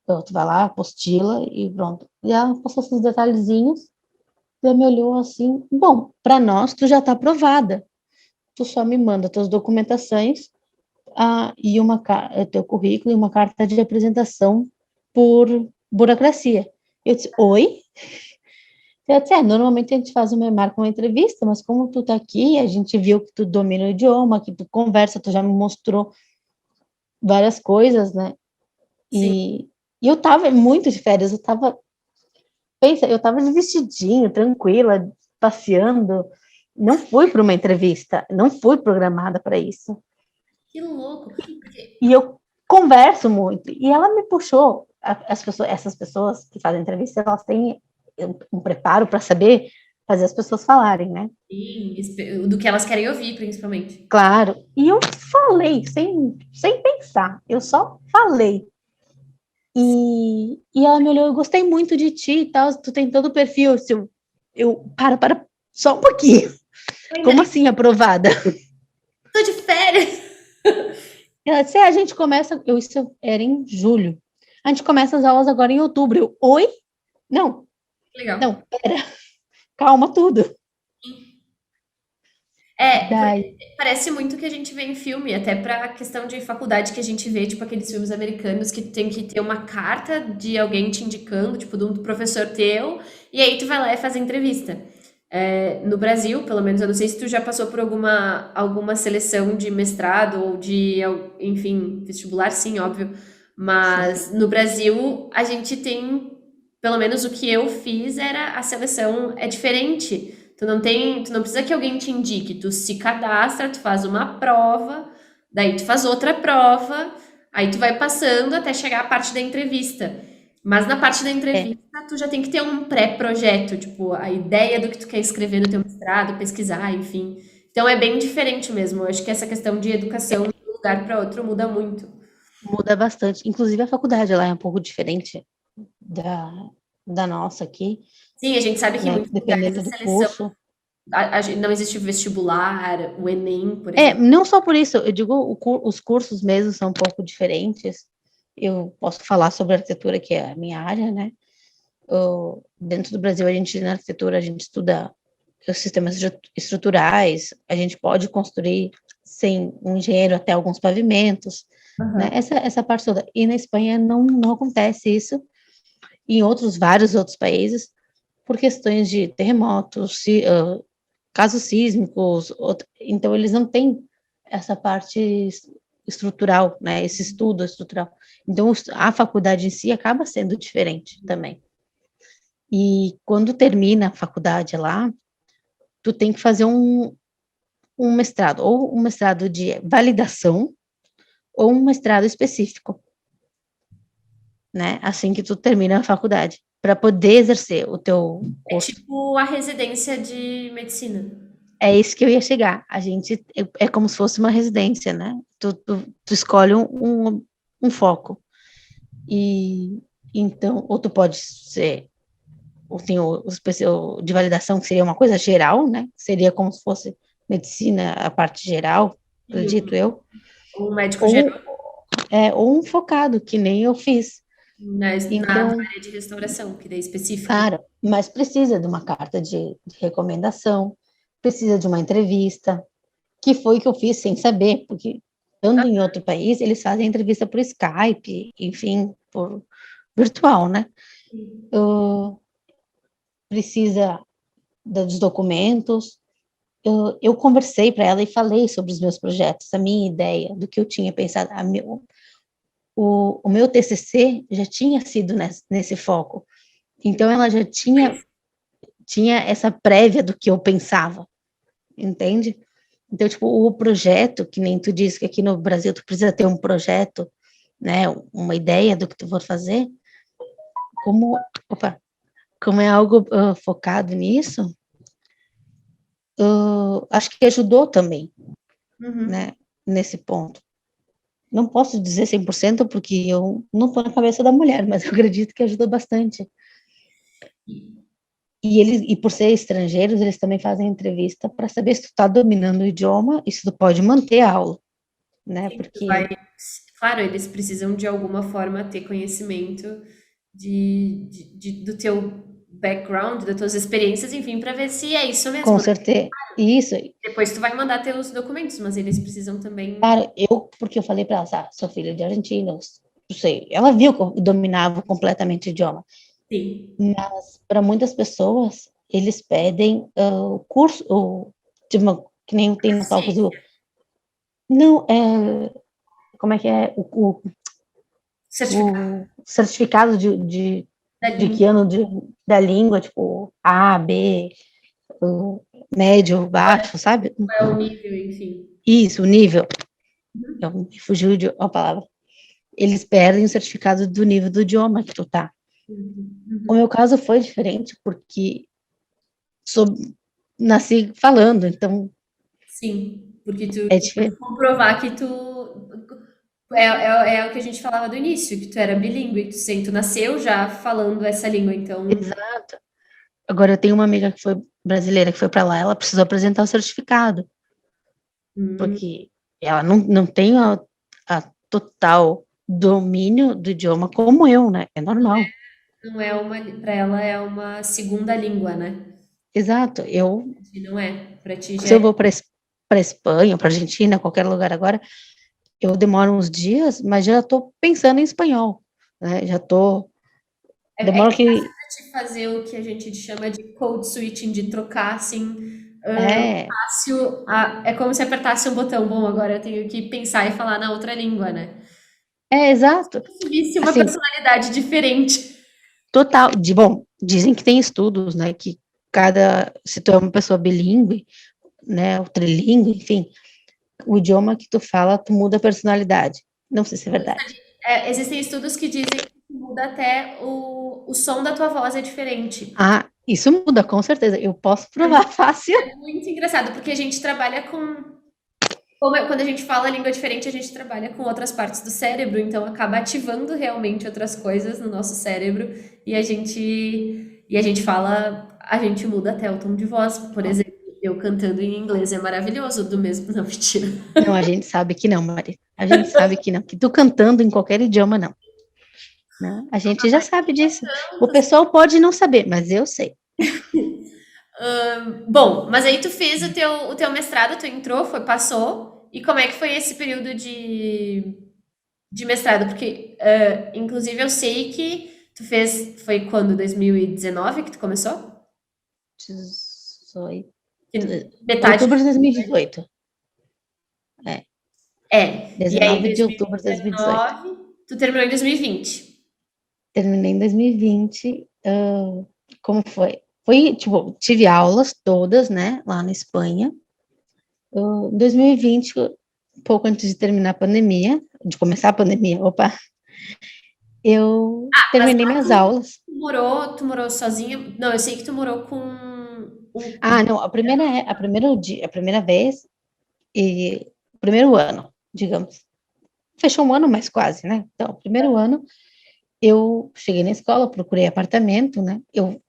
B: Então, tu vai lá, apostila e pronto. E ela passou esses detalhezinhos, e ela me olhou assim, bom, para nós tu já está aprovada, tu só me manda tuas documentações e teu currículo e uma carta de apresentação por burocracia. Eu disse, oi? Eu disse, normalmente a gente marca uma entrevista, mas como tu tá aqui, a gente viu que tu domina o idioma, que tu conversa, tu já me mostrou várias coisas, né?
A: Sim.
B: E eu tava muito de férias, eu tava de vestidinho, tranquila, passeando, não fui para uma entrevista, não fui programada para isso.
A: Que louco. Porque,
B: E eu converso muito, e ela me puxou, essas pessoas que fazem entrevista, elas têm um preparo para saber fazer as pessoas falarem, né?
A: sim, do que elas querem ouvir, principalmente.
B: Claro. E eu falei, sem pensar, eu só falei. E ela me olhou, eu gostei muito de ti e tal, tu tem todo o perfil. Para, só um pouquinho.
A: Eu ainda
B: Como
A: nem
B: assim aprovada?
A: tô de férias.
B: Ela disse, a gente começa, isso era em julho. A gente começa as aulas agora em outubro. Oi? Não,
A: Legal.
B: não, calma tudo.
A: É,
B: Daí,
A: parece muito que a gente vê em filme, até pra questão de faculdade que a gente vê, tipo aqueles filmes americanos que tem que ter uma carta de alguém te indicando, tipo, de um professor teu, e aí tu vai lá e faz a entrevista. É, no Brasil, pelo menos, eu não sei se tu já passou por alguma seleção de mestrado ou enfim, vestibular, sim, óbvio,
B: sim,
A: mas no Brasil a gente tem, pelo menos o que eu fiz era a seleção é diferente. Tu não precisa que alguém te indique, tu se cadastra, tu faz uma prova, daí tu faz outra prova, aí tu vai passando até chegar à parte da entrevista. Mas na parte da
B: é,
A: entrevista, tu já tem que ter um pré-projeto, tipo, a ideia do que tu quer escrever no teu mestrado, pesquisar, enfim. Então é bem diferente mesmo. Eu acho que essa questão de educação de um lugar para outro muda muito.
B: muda bastante. Inclusive a faculdade, ela é um pouco diferente da, da nossa aqui,
A: Sim, a gente sabe que em
B: né?
A: muitos lugares a
B: Dependendo do
A: seleção,
B: curso.
A: não existe o vestibular, o Enem, por exemplo.
B: Não só por isso, eu digo, os cursos mesmo são um pouco diferentes. Eu posso falar sobre arquitetura, que é a minha área, né? Dentro do Brasil, na arquitetura, a gente estuda os sistemas estruturais, a gente pode construir sem um engenheiro até alguns pavimentos, né? Essa parte toda. E na Espanha não acontece isso, e em vários outros países, por questões de terremotos, casos sísmicos, então eles não têm essa parte estrutural, né? Esse estudo estrutural. Então a faculdade em si acaba sendo diferente também. E quando termina a faculdade lá, tu tem que fazer um mestrado, ou um mestrado de validação, ou um mestrado específico, né? Assim que tu termina a faculdade, para poder exercer o teu
A: É
B: curso.
A: tipo a residência de medicina.
B: É isso que eu ia chegar. É como se fosse uma residência, né? Tu escolhe um foco. E então, ou tu pode ser, ou tem o de validação, que seria uma coisa geral, né? Seria como se fosse medicina, a parte geral, acredito eu.
A: Um médico geral
B: Ou, ou um focado, que nem eu fiz.
A: na
B: Então,
A: área de restauração, que daí é específico.
B: cara, mas precisa de uma carta de recomendação, precisa de uma entrevista, que foi que eu fiz sem saber, porque estando em outro país, eles fazem entrevista por Skype, enfim, por virtual, né? Precisa dos documentos. Eu conversei para ela e falei sobre os meus projetos, a minha ideia, do que eu tinha pensado. O meu TCC já tinha sido nesse foco. Então, ela já tinha essa prévia do que eu pensava, entende? Então, tipo, o projeto, que nem tu disse que aqui no Brasil tu precisa ter um projeto, né, uma ideia do que tu for fazer, como, como é algo focado nisso, acho que ajudou também, né, nesse ponto. Não posso dizer 100% porque eu não estou na cabeça da mulher, mas eu acredito que ajudou bastante. E por ser estrangeiros, eles também fazem entrevista para saber se tu está dominando o idioma e se tu pode manter a aula, né? Porque
A: Claro, eles precisam de alguma forma ter conhecimento do teu background, das tuas experiências, enfim, para ver se é isso
B: com
A: mesmo, né?
B: certeza, isso,
A: Depois tu vai mandar teus documentos, mas eles precisam também.
B: cara, porque eu falei para ela, sou filha de argentinos, não sei, ela viu que eu dominava completamente o idioma,
A: Sim.
B: mas para muitas pessoas, eles pedem o curso, que nem tem no Talks do, não, como é que é,
A: Certificado
B: o certificado
A: da
B: de
A: língua,
B: que ano da língua, tipo, A, B, o médio, baixo, sabe?
A: é o nível, enfim.
B: Isso, o nível, me fugiu a palavra. Eles perdem o certificado do nível do idioma que tu tá. O meu caso foi diferente, porque sou, nasci falando, então
A: Sim, porque tu pode
B: diferente.
A: comprovar que tu. É o que a gente falava do início, que tu era bilíngue, tu nasceu já falando essa língua, então.
B: Exato. Agora, eu tenho uma amiga que foi brasileira, que foi para lá, ela precisou apresentar o certificado,
A: hum,
B: porque ela não tem a total domínio do idioma como eu, né? É normal.
A: Não é uma. Para ela é uma segunda língua, né?
B: Exato.
A: E não é. Para ti já
B: Se eu
A: é.
B: vou para Espanha, para Argentina, qualquer lugar agora, eu demoro uns dias, mas já estou pensando em espanhol, né? Já estou.
A: É
B: Demora que.
A: fácil de fazer o que a gente chama de code switching, de trocar assim.
B: É,
A: Fácil. É como se apertasse um botão. Bom, agora eu tenho que pensar e falar na outra língua, né?
B: exato.
A: Se visse uma
B: Assim,
A: personalidade diferente.
B: total. Bom, dizem que tem estudos, né? Que se tu é uma pessoa bilíngue, né? Ou trilingue, enfim, o idioma que tu fala, tu muda a personalidade. Não sei se é verdade.
A: Existem estudos que dizem que muda até o som da tua voz é diferente.
B: Ah, isso muda, com certeza. Eu posso provar fácil.
A: É muito engraçado, porque a gente trabalha com. Quando a gente fala língua diferente, a gente trabalha com outras partes do cérebro, então acaba ativando realmente outras coisas no nosso cérebro e a gente fala, a gente muda até o tom de voz. Por exemplo, eu cantando em inglês é maravilhoso, do mesmo. Não, mentira.
B: Não, a gente sabe que não, Maria. A gente sabe que não. Que tu cantando em qualquer idioma, não. Né? A gente já sabe disso. O pessoal pode não saber, mas eu sei.
A: Bom, mas aí tu fez o teu mestrado, tu entrou, passou, e como é que foi esse período de mestrado? Porque, inclusive, eu sei que tu fez, foi quando? 2019 que tu começou?
B: 18,
A: Metade
B: outubro de 2018. É,
A: e aí
B: 19 de outubro de 2018.
A: 2019, tu terminou em 2020.
B: Terminei em 2020. Como foi? Foi, tipo, tive aulas todas, né, lá na Espanha. Em 2020, pouco antes de terminar a pandemia, de começar a pandemia, opa, eu
A: Mas
B: terminei
A: lá
B: minhas aulas.
A: tu morou sozinha? Não, eu sei que tu morou com
B: Ah, não, a primeira vez, e o primeiro ano, digamos, fechou um ano, mas quase, né? Então, o primeiro ano, eu cheguei na escola, procurei apartamento, né? Eu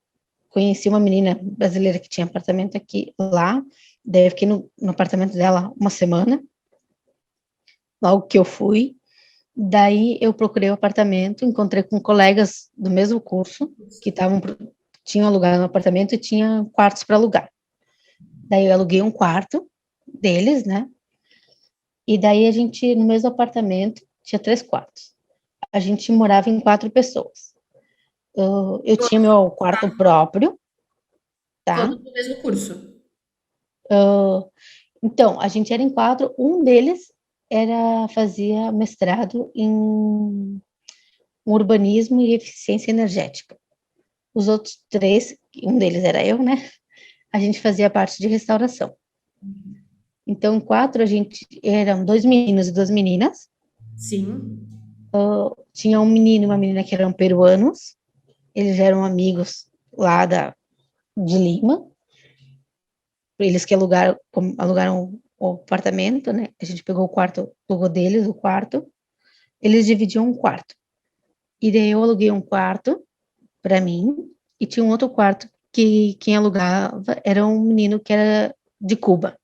B: conheci uma menina brasileira que tinha apartamento aqui, lá, daí eu fiquei no apartamento dela uma semana, logo que eu fui, daí eu procurei o apartamento, encontrei com colegas do mesmo curso, que tinham alugado um apartamento e tinha quartos para alugar. Daí eu aluguei um quarto deles, né? E daí a gente, no mesmo apartamento, tinha 3 quartos. A gente morava em 4 pessoas. Eu tinha meu quarto próprio, tá?
A: todos no mesmo curso.
B: Então, a gente era em 4. Um deles fazia mestrado em urbanismo e eficiência energética. Os outros 3, um deles era eu, né? A gente fazia parte de restauração. Então, 4, a gente eram 2 meninos e 2 meninas.
A: Sim.
B: Tinha um menino e uma menina que eram peruanos. Eles eram amigos lá de Lima. Eles que alugaram o apartamento, né? A gente pegou o quarto, alugou deles o quarto. Eles dividiam um quarto. E daí eu aluguei um quarto para mim e tinha um outro quarto que quem alugava era um menino que era de Cuba.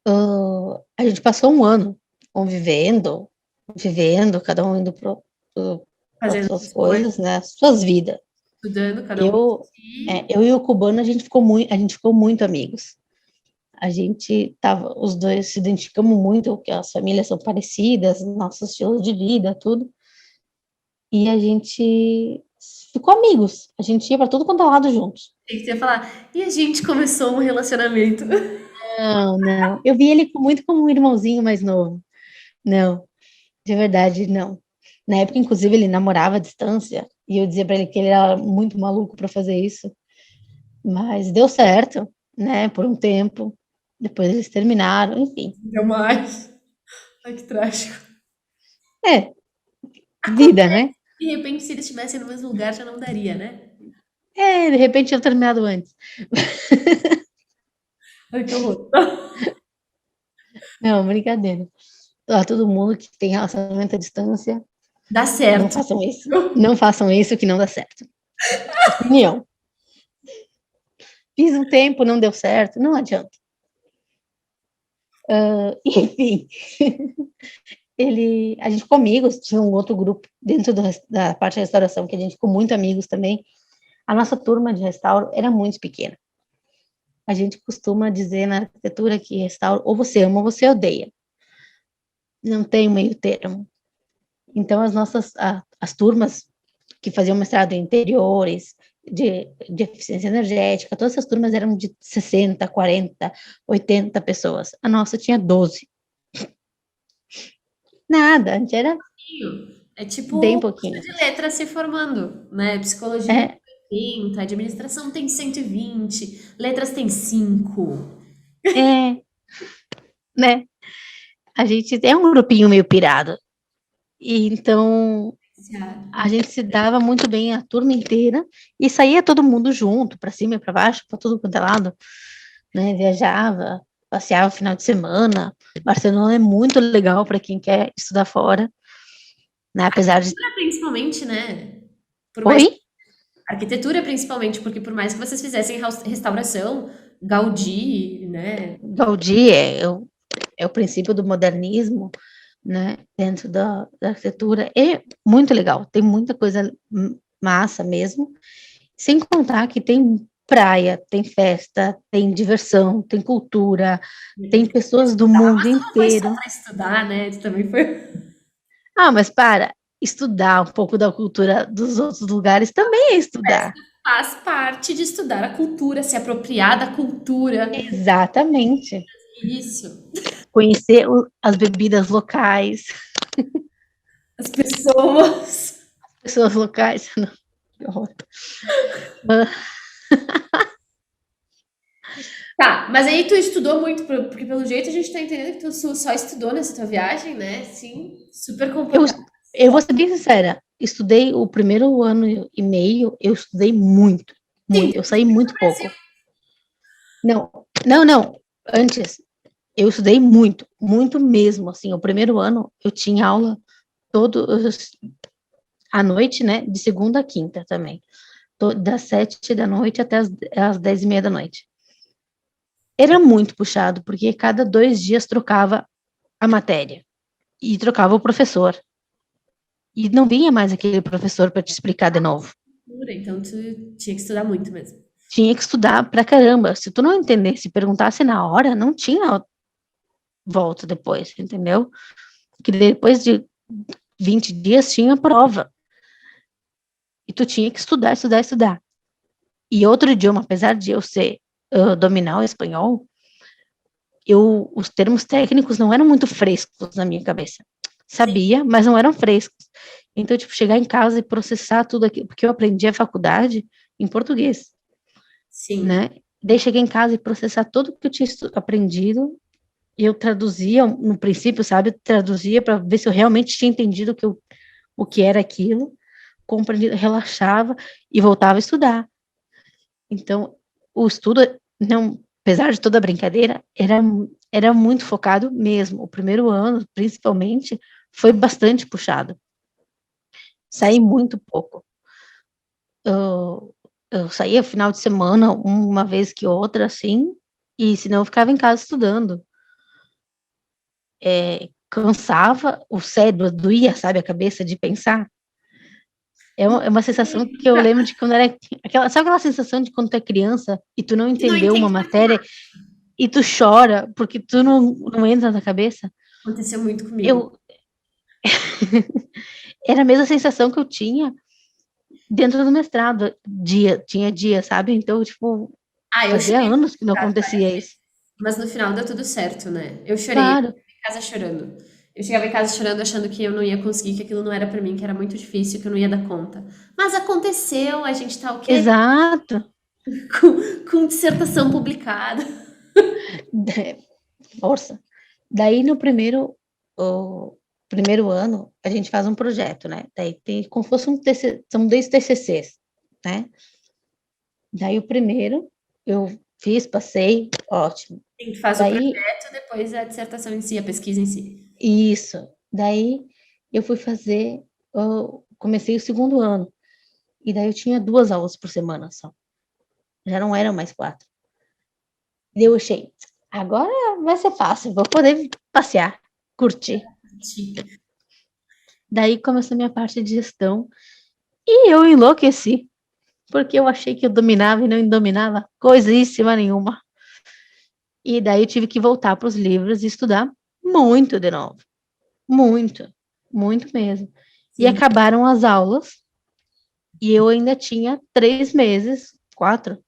B: A gente passou um ano vivendo, cada um indo para
A: Fazendo
B: suas
A: as coisas,
B: coisas, né? Suas vidas.
A: estudando cada um por
B: Eu,
A: si.
B: eu e o cubano, a gente ficou muito amigos. A gente tava, os dois se identificamos muito, porque as famílias são parecidas, nossos estilos de vida, tudo. E a gente ficou amigos. A gente ia para tudo quanto é lado juntos.
A: Tem que ter falar. E a gente começou um relacionamento.
B: Não, não. Eu vi ele muito como um irmãozinho mais novo. Não, de verdade, não. Na época, inclusive, ele namorava à distância. E eu dizia para ele que ele era muito maluco para fazer isso. Mas deu certo, né? Por um tempo. Depois eles terminaram, enfim.
A: Deu mais. Ai, que trágico.
B: É, vida, né?
A: De repente, se eles estivessem no mesmo lugar, já não daria, né?
B: É, de repente tinha terminado antes.
A: Ai, que horror.
B: Não, brincadeira. Ó, todo mundo que tem relacionamento à distância,
A: Dá
B: não
A: certo.
B: façam isso. Não façam isso que não dá certo. Opinião. Fiz um tempo, não deu certo, não adianta. Enfim, a gente ficou amigos, tinha um outro grupo dentro da parte de restauração que a gente ficou muito amigos também. A nossa turma de restauro era muito pequena. A gente costuma dizer na arquitetura que restauro ou você ama ou você odeia. Não tem meio termo. Então, as turmas que faziam mestrado em interiores, de eficiência energética, todas essas turmas eram de 60, 40, 80 pessoas. A nossa tinha 12. Nada, a gente era
A: É tipo
B: bem
A: o curso
B: pouquinho.
A: de letras se formando, né? Psicologia
B: É,
A: tem 30, administração tem 120, letras tem 5.
B: é, né? A gente é um grupinho meio pirado. E então a gente se dava muito bem a turma inteira e saía todo mundo junto, para cima e para baixo, para tudo quanto é lado, né? Viajava, passeava final de semana. Barcelona é muito legal para quem quer estudar fora, né? Apesar de.
A: Arquitetura principalmente, né? Por mais
B: Oi?
A: arquitetura principalmente, porque por mais que vocês fizessem restauração, Gaudí, né?
B: Gaudí é o princípio do modernismo, né? Dentro da arquitetura. É muito legal, tem muita coisa massa mesmo. Sem contar que tem praia, tem festa, tem diversão, tem cultura, tem pessoas do mundo
A: Mas tu não foi só
B: inteiro.
A: para estudar, né? Tu também foi.
B: Ah, mas para, estudar um pouco da cultura dos outros lugares também é estudar.
A: Faz parte de estudar a cultura, se apropriar da cultura.
B: Exatamente.
A: Isso.
B: Conhecer as bebidas locais,
A: As pessoas.
B: pessoas locais. Não, que horror. Ah,
A: Tá, mas aí tu estudou muito, porque pelo jeito a gente tá entendendo que tu só estudou nessa tua viagem, né? Sim, super
B: Eu,
A: comportado.
B: eu vou ser bem sincera, estudei o primeiro ano e meio, eu estudei muito,
A: Sim,
B: muito. Eu saí muito
A: Brasil.
B: pouco. Não, não, não. Antes, eu estudei muito, muito mesmo. Assim, o primeiro ano eu tinha aula todo à noite, né? De segunda a quinta também. Das 7 da noite até as 10:30 da noite. Era muito puxado, porque cada 2 dias trocava a matéria e trocava o professor. E não vinha mais aquele professor para te explicar de novo.
A: Então tu tinha que estudar muito mesmo.
B: Tinha que estudar pra caramba. Se tu não entendesse, perguntasse na hora, não tinha volta depois, entendeu? Que depois de 20 dias tinha prova. E tu tinha que estudar, estudar, estudar. E outro idioma, apesar de eu dominar o espanhol, os termos técnicos não eram muito frescos na minha cabeça.
A: Sim,
B: Sabia, mas não eram frescos. Então, tipo, chegar em casa e processar tudo aquilo, porque eu aprendi a faculdade em português,
A: sim,
B: né? Daí cheguei em casa e processar tudo que eu tinha aprendido, e eu traduzia no princípio, sabe? Traduzia para ver se eu realmente tinha entendido o que era aquilo, compreendido, relaxava e voltava a estudar. Então, o estudo, não, apesar de toda a brincadeira, era muito focado mesmo. O primeiro ano, principalmente, foi bastante puxado. Saí muito pouco. Eu saía final de semana, uma vez que outra, assim, e senão eu ficava em casa estudando. Cansava, o cérebro doía, sabe, a cabeça de pensar. É uma sensação que eu lembro de quando era sabe aquela sensação de quando tu é criança e tu não
A: tu não
B: entendeu uma
A: entende
B: matéria e tu chora porque tu não entra na cabeça?
A: aconteceu muito comigo.
B: Eu Era a mesma sensação que eu tinha dentro do mestrado, tinha dia, sabe? Então, tipo,
A: Ah, eu
B: fazia
A: chorei
B: anos que não
A: várias
B: acontecia
A: vezes,
B: isso.
A: mas no final deu tudo certo, né? Eu chorei, eu
B: Claro,
A: chegava em casa chorando. Eu chegava em casa chorando, achando que eu não ia conseguir, que aquilo não era pra mim, que era muito difícil, que eu não ia dar conta. Mas aconteceu, a gente tá o quê?
B: exato.
A: Com dissertação publicada.
B: Força. Daí no o primeiro ano, a gente faz um projeto, né? Daí tem como se fosse são 10 TCCs, né? Daí o primeiro eu fiz, passei, ótimo.
A: A gente faz o
B: Daí,
A: projeto, depois a dissertação em si, a pesquisa em si.
B: isso. Daí eu fui fazer, comecei o segundo ano. E daí eu tinha 2 aulas por semana só. Já não eram mais 4. E eu achei, agora vai ser fácil, vou poder passear, curtir. Daí começou a minha parte de gestão e eu enlouqueci, porque eu achei que eu dominava e não dominava coisíssima nenhuma. E daí eu tive que voltar para os livros e estudar muito de novo. Muito, muito mesmo. E
A: Sim,
B: acabaram as aulas e eu ainda tinha 3 meses, 4,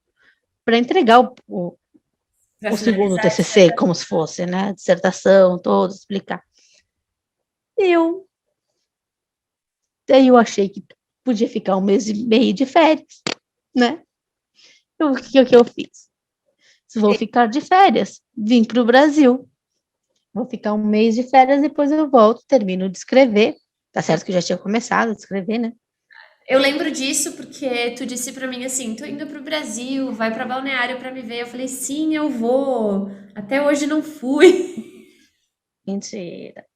B: para entregar
A: para
B: o segundo
A: finalizar a
B: TCC, como se fosse, né? Dissertação, todo, explicar. Eu, daí eu achei que podia ficar 1 mês e meio de férias, né? O que eu fiz? Vou ficar de férias, vim para o Brasil, vou ficar 1 mês de férias, depois eu volto, termino de escrever. Tá certo que eu já tinha começado a escrever, né?
A: Eu lembro disso porque tu disse pra mim assim: tô indo pro Brasil, vai pra Balneário pra me ver. Eu falei: sim, eu vou. Até hoje não fui.
B: Mentira.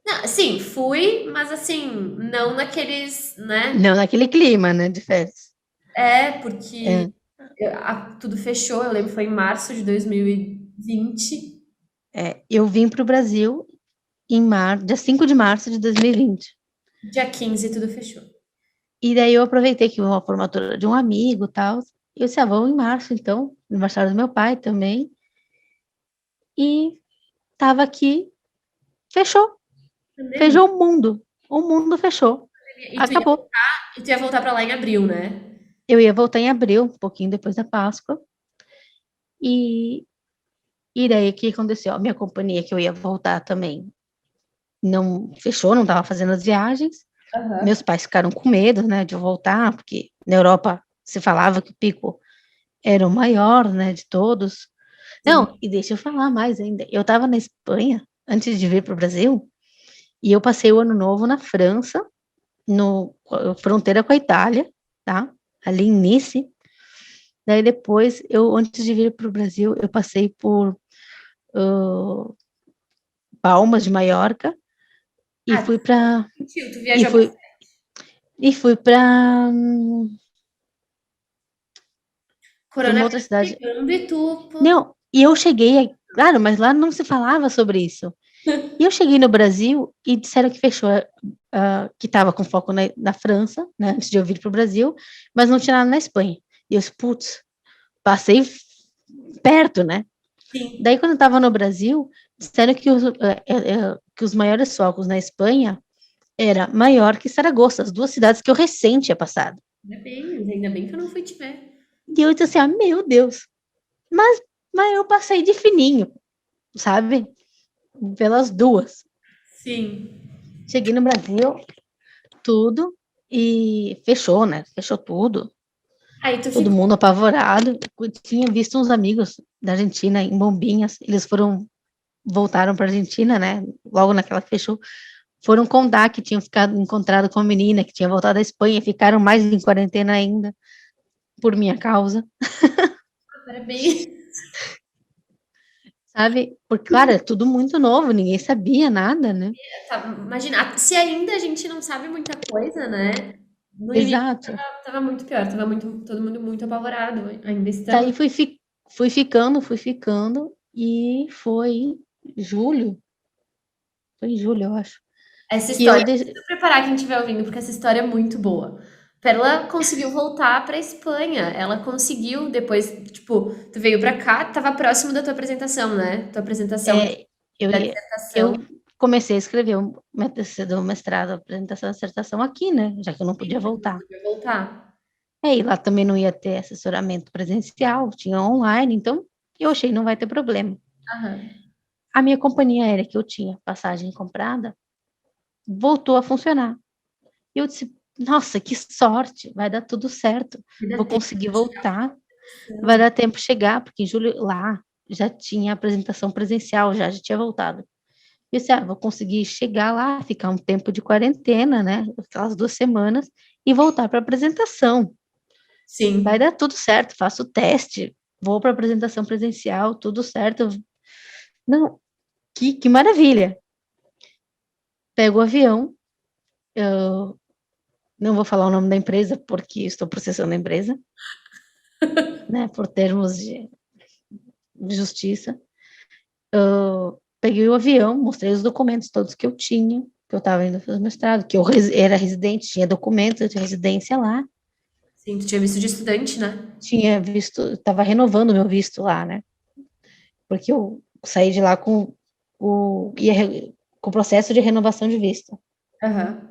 A: Não, sim, fui, mas assim, não naqueles, né?
B: Não naquele clima, né, de férias.
A: É, porque
B: É,
A: tudo fechou. Eu lembro, foi em março de 2020.
B: eu vim para o Brasil dia 5 de março de 2020.
A: Dia 15 tudo fechou.
B: E daí eu aproveitei que uma formatura de um amigo e tal. E eu disse, vamos em março, então, aniversário do meu pai também. E tava aqui, fechou.
A: Pandemia.
B: Fechou o mundo. O mundo fechou.
A: E
B: Acabou.
A: tu ia voltar pra lá em abril, né?
B: Eu ia voltar em abril, um pouquinho depois da Páscoa. E, e daí, o que aconteceu? A minha companhia que eu ia voltar também não fechou, não estava fazendo as viagens.
A: Aham.
B: Meus pais ficaram com medo, né, de eu voltar, porque na Europa se falava que o pico era o maior, né, de todos.
A: Sim.
B: Não, e deixa eu falar mais ainda. Eu estava na Espanha antes de vir para o Brasil e eu passei o ano novo na França, no fronteira com a Itália, tá? Ali em Nice. Daí depois, eu antes de vir para o Brasil, eu passei por uh, Palmas de Maiorca e
A: Ah,
B: fui para
A: mentiu, tu
B: e
A: viajou
B: fui
A: bastante.
B: e fui para uma outra
A: Coronavírus
B: cidade.
A: chegando e tu, pô.
B: Não, e eu cheguei, claro, mas lá não se falava sobre isso. E eu cheguei no Brasil e disseram que fechou, que estava com foco na França, né, antes de eu vir para o Brasil, mas não tinha nada na Espanha. E eu disse, putz, passei perto, né?
A: Sim.
B: Daí, quando eu estava no Brasil, disseram que os maiores focos na Espanha era Maiorca e Saragoça, as duas cidades que eu recém tinha passado.
A: Ainda bem que eu não fui te ver.
B: E eu disse assim, meu Deus, mas, mas eu passei de fininho, sabe? Pelas duas.
A: Sim.
B: Cheguei no Brasil, tudo, e fechou, né? Fechou tudo.
A: Aí tu
B: Todo
A: ficou.
B: mundo apavorado. Eu tinha visto uns amigos da Argentina em Bombinhas, eles voltaram para a Argentina, né? Logo naquela que fechou, foram contar que tinham encontrado com a menina que tinha voltado da Espanha, ficaram mais em quarentena ainda, por minha causa,
A: Parabéns.
B: sabe? Porque, claro, é tudo muito novo, ninguém sabia nada, né?
A: Tá, imagina, se ainda a gente não sabe muita coisa, né? No início
B: Exato.
A: tava muito pior, tava muito, todo mundo muito apavorado. Ainda
B: Daí
A: estamos.
B: fui ficando, e foi em julho, eu acho,
A: Essa
B: que eu
A: história, precisa preparar quem estiver ouvindo, porque essa história é muito boa. Perla conseguiu voltar pra Espanha. Ela conseguiu depois, tipo, tu veio pra cá, tava próximo da tua apresentação, né? Tua apresentação
B: é, eu,
A: da
B: ia- eu
A: dissertação.
B: comecei a escrever o meu TCC do mestrado, a apresentação da dissertação aqui, né? Já que eu não
A: Sim,
B: podia
A: tu não
B: voltar.
A: podia voltar.
B: E lá também não ia ter assessoramento presencial, tinha online, então eu achei não vai ter problema.
A: Aham.
B: A minha companhia aérea que eu tinha passagem comprada voltou a funcionar. E eu disse, nossa, que sorte, vai dar tudo certo,
A: Ainda
B: vou
A: tem
B: conseguir
A: que chegar a
B: voltar, vai
A: apresentação.
B: dar tempo de chegar, porque em julho lá já tinha apresentação presencial, já tinha voltado. E eu disse, vou conseguir chegar lá, ficar um tempo de quarentena, né, aquelas 2 semanas, e voltar para a apresentação. Vai
A: Sim.
B: dar tudo certo, faço o teste, vou para a apresentação presencial, tudo certo. Não, que maravilha. Pego o avião, eu não vou falar o nome da empresa, porque estou processando a empresa, né, por termos de justiça. Peguei o avião, mostrei os documentos todos que eu tinha, que eu estava indo fazer mestrado, que eu era residente, tinha documentos de residência lá,
A: Sim, tu tinha visto de estudante, né?
B: tinha visto, estava renovando meu visto lá, né, porque eu saí de lá com o processo de renovação de visto.
A: Aham.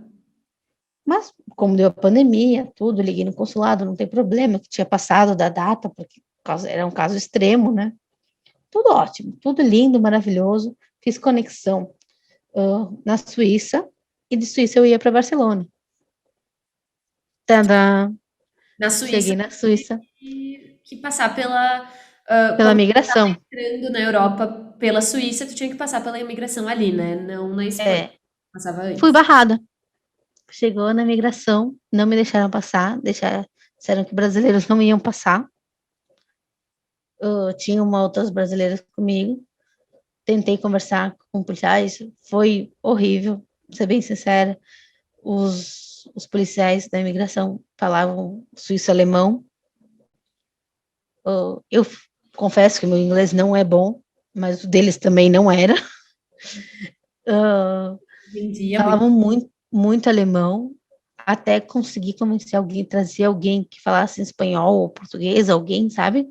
B: Mas, como deu a pandemia, tudo, liguei no consulado, não tem problema, que tinha passado da data, porque era um caso extremo, né? Tudo ótimo, tudo lindo, maravilhoso. Fiz conexão na Suíça, e de Suíça eu ia para Barcelona. Tadã!
A: Na Suíça,
B: Cheguei na Suíça
A: que passar pela.
B: pela
A: Como tu
B: migração.
A: entrando na Europa pela Suíça, tu tinha que passar pela imigração ali, né? Não na Espanha.
B: É,
A: Passava
B: fui
A: antes.
B: barrada. Chegou na migração, não me deixaram passar, disseram que brasileiros não iam passar. Tinha uma outras brasileiras comigo. Tentei conversar com policiais, foi horrível, ser bem sincera. Os policiais da imigração falavam suíço-alemão. Eu confesso que meu inglês não é bom, mas o deles também não era.
A: Vendia muito.
B: Falavam muito, muito alemão. até conseguir convencer alguém, trazer alguém que falasse espanhol ou português, alguém, sabe?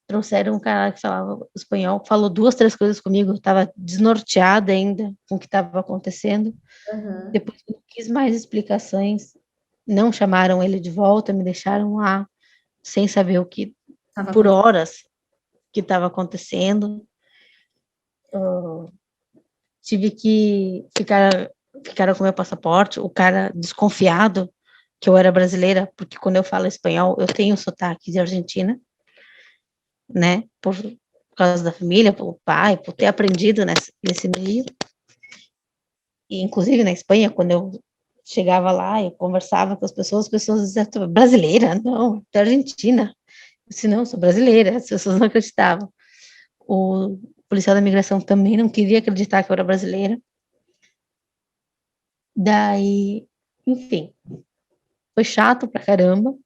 B: Trouxeram um cara que falava espanhol, falou 2, 3 coisas comigo, eu estava desnorteada ainda com o que estava acontecendo.
A: Aham.
B: Depois eu quis mais explicações, não chamaram ele de volta, me deixaram lá sem saber o que,
A: Tava
B: por
A: acontecendo.
B: horas, que estava acontecendo. Uh, tive que ficar com meu passaporte, o cara desconfiado que eu era brasileira, porque quando eu falo espanhol, eu tenho sotaque de Argentina, né, por causa da família, pelo pai, por ter aprendido nesse meio, e inclusive na Espanha, quando eu chegava lá, eu conversava com as pessoas diziam, "Tu é brasileira? Não, tu é argentina." Eu disse, não, eu sou brasileira, as pessoas não acreditavam. O policial da imigração também não queria acreditar que eu era brasileira. Daí, enfim, foi chato pra caramba.
A: Tu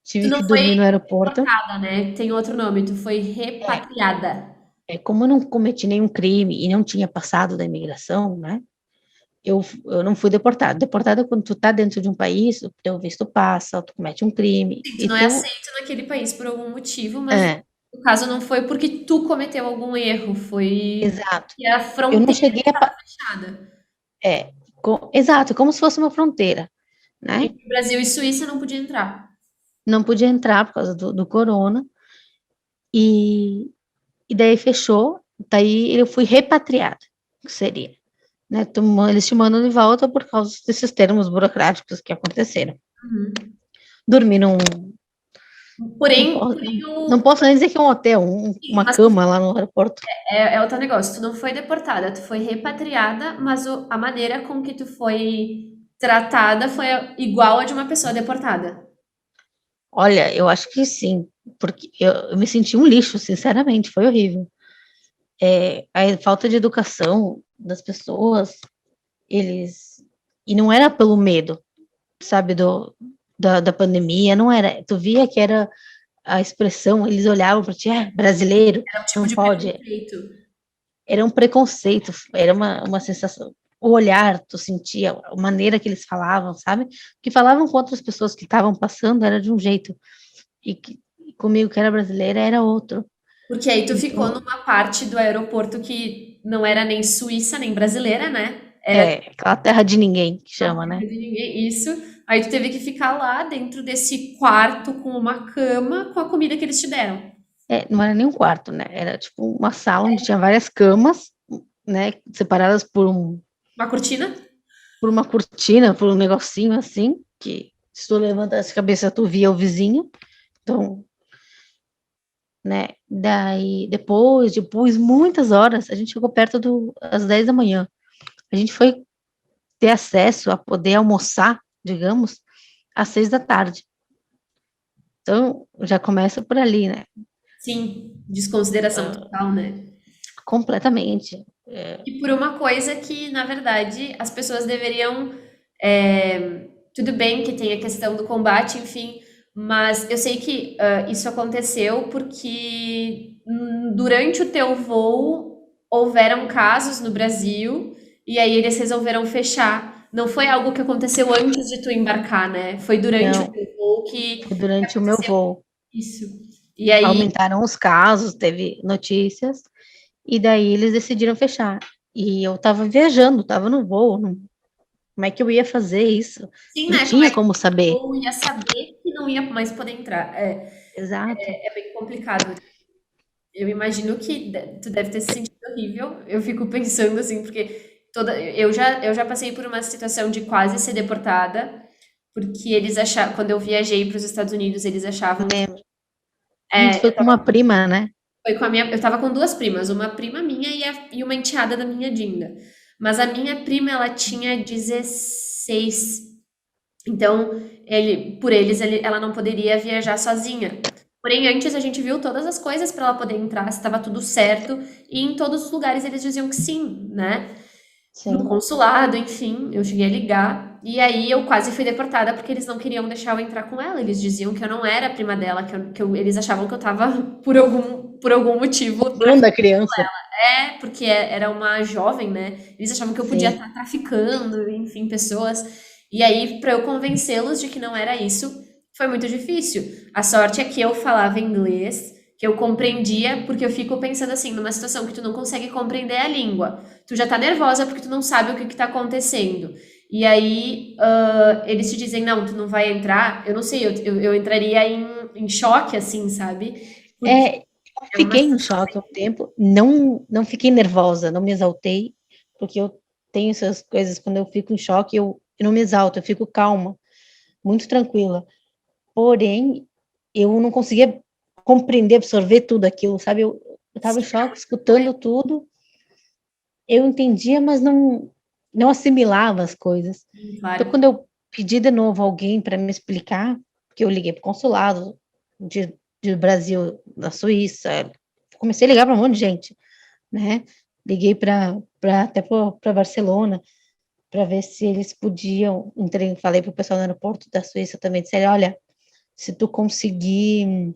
B: Tive
A: não
B: que
A: foi
B: dormir no aeroporto.
A: deportada, né? Tem outro nome, tu foi
B: É,
A: repatriada.
B: como eu não cometi nenhum crime e não tinha passado da imigração, né? Eu não fui deportada. Deportada é quando tu tá dentro de um país, o teu visto passa, tu comete um crime
A: Sim, tu
B: e
A: não é
B: tu,
A: aceito naquele país por algum motivo, mas
B: é,
A: no caso não foi porque tu cometeu algum erro, foi
B: exato.
A: que a
B: Eu não
A: fronteira
B: cheguei
A: estava fechada.
B: exato, como se fosse uma fronteira, né?
A: Entre Brasil e Suíça não podia entrar.
B: Não podia entrar por causa do corona e, e daí fechou. Daí eu fui repatriada, que seria, né? Eles te mandam de volta por causa desses termos burocráticos que aconteceram.
A: Uhum.
B: Dormi num, não
A: Porém,
B: posso,
A: porém
B: não posso nem dizer que é um hotel, uma
A: mas
B: cama lá no aeroporto.
A: é outro negócio, tu não foi deportada, tu foi repatriada, mas a maneira com que tu foi tratada foi igual a de uma pessoa deportada.
B: Olha, eu acho que sim, porque eu me senti um lixo, sinceramente, foi horrível. A falta de educação das pessoas, eles. E não era pelo medo, sabe, da pandemia, não era. Tu via que era a expressão, eles olhavam para ti, brasileiro,
A: É um tipo
B: não
A: de
B: pode.
A: preconceito.
B: Era um preconceito, era uma sensação. O olhar, tu sentia, a maneira que eles falavam, sabe? Que falavam com outras pessoas que estavam passando era de um jeito, e comigo, que era brasileira, era outro.
A: Porque aí tu ficou
B: Então,
A: numa parte do aeroporto que não era nem suíça, nem brasileira, né? Era
B: aquela terra de ninguém, que
A: não
B: chama,
A: terra
B: né?
A: de ninguém, isso. Aí tu teve que ficar lá dentro desse quarto com uma cama com a comida que eles te deram.
B: Não era nem um quarto, né? Era tipo uma sala onde tinha várias camas, né? Separadas
A: Uma cortina?
B: por uma cortina, por um negocinho assim, que se tu levantasse a cabeça, tu via o vizinho. Então, né? Daí, depois muitas horas, a gente chegou perto às 10 da manhã. A gente foi ter acesso a poder almoçar, digamos, às 6 da tarde. Então, já começa por ali, né?
A: Sim, desconsideração total, né?
B: Completamente.
A: E por uma coisa que, na verdade, as pessoas deveriam. Tudo bem que tem a questão do combate, enfim, mas eu sei que isso aconteceu porque durante o teu voo houveram casos no Brasil e aí eles resolveram fechar. Não foi algo que aconteceu antes de tu embarcar, né? Foi durante o
B: Não,
A: teu voo
B: foi
A: que
B: durante o meu
A: aconteceu
B: voo.
A: isso. E aí,
B: Aumentaram os casos, teve notícias, e daí eles decidiram fechar. E eu estava viajando, estava no voo, como é que eu ia fazer isso?
A: sim,
B: Não
A: né? Como
B: tinha
A: é que
B: como saber.
A: eu ia saber que não ia mais poder entrar?
B: Exato.
A: É bem complicado. Eu imagino que tu deve ter se sentido horrível. Eu fico pensando assim, porque eu já passei por uma situação de quase ser deportada, porque eles achavam, quando eu viajei para os Estados Unidos, eles achavam que
B: Lembro. A gente foi com uma prima, né?
A: foi com a minha, eu tava com duas primas, uma prima minha e uma enteada da minha Dinda. Mas a minha prima, ela tinha 16. Então, ela não poderia viajar sozinha. Porém, antes a gente viu todas as coisas para ela poder entrar, se estava tudo certo, e em todos os lugares eles diziam que sim, né? No
B: Sim.
A: consulado, enfim, eu cheguei a ligar, e aí eu quase fui deportada porque eles não queriam deixar eu entrar com ela. Eles diziam que eu não era prima dela, eles achavam que eu tava por algum motivo
B: Roubando a criança.
A: porque era uma jovem, né? Eles achavam que eu podia
B: Sim.
A: estar traficando, enfim, pessoas. E aí, para eu convencê-los de que não era isso, foi muito difícil. A sorte é que eu falava inglês, que eu compreendia, porque eu fico pensando assim, numa situação que tu não consegue compreender a língua, tu já tá nervosa porque tu não sabe o que que tá acontecendo. E aí, eles te dizem, não, tu não vai entrar. Eu não sei, eu entraria em choque, assim, sabe? Porque
B: É, eu
A: é uma
B: fiquei em choque um tempo, não fiquei nervosa, não me exaltei, porque eu tenho essas coisas, quando eu fico em choque, eu não me exalto, eu fico calma, muito tranquila. Porém, eu não conseguia compreender, absorver tudo aquilo, sabe? Eu estava em choque, escutando tudo, eu entendia, mas não assimilava as coisas. Então,
A: claro.
B: quando eu pedi de novo alguém para me explicar, porque eu liguei para o consulado de Brasil, da Suíça, comecei a ligar para um monte de gente, né? Liguei até para Barcelona para ver se eles podiam. Entrei, falei para o pessoal no aeroporto da Suíça também, disseram, olha, se tu conseguir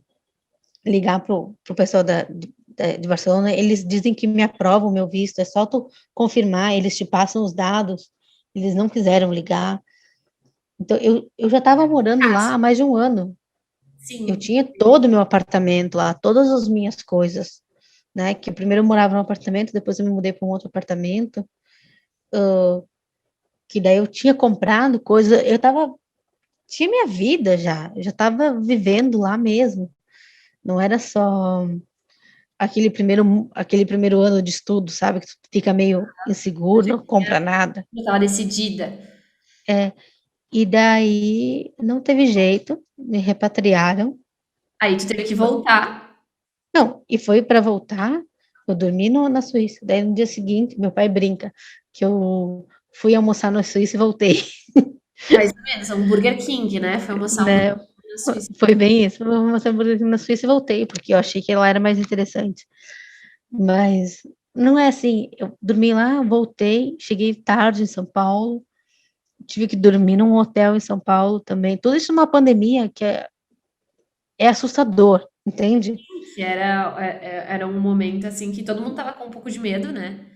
B: ligar pro pessoal de Barcelona, eles dizem que me aprovam o meu visto, é só tu confirmar, eles te passam os dados, eles não quiseram ligar. Então, eu já estava morando lá há mais de um ano. Eu
A: Sim.
B: tinha todo o meu apartamento lá, todas as minhas coisas, né? Que primeiro eu morava num apartamento, depois eu me mudei para um outro apartamento, que daí eu tinha comprado coisa, tinha minha vida já, eu já estava vivendo lá mesmo. Não era só aquele primeiro ano de estudo, sabe? Que tu fica meio inseguro, não compra nada.
A: Eu estava decidida.
B: E daí não teve jeito, me repatriaram.
A: Aí tu teve que voltar.
B: Não, e foi para voltar, eu dormi na Suíça. Daí no dia seguinte, meu pai brinca que eu fui almoçar na Suíça e voltei,
A: Mais ou menos, é um Burger King, né? Foi almoçar um Burger
B: né?
A: King na Suíça.
B: Foi bem isso. Eu almoçar na Suíça e voltei, porque eu achei que lá era mais interessante. Mas não é assim, eu dormi lá, voltei, cheguei tarde em São Paulo, tive que dormir num hotel em São Paulo também. Tudo isso numa pandemia que é assustador, entende?
A: Que era um momento assim que todo mundo tava com um pouco de medo, né?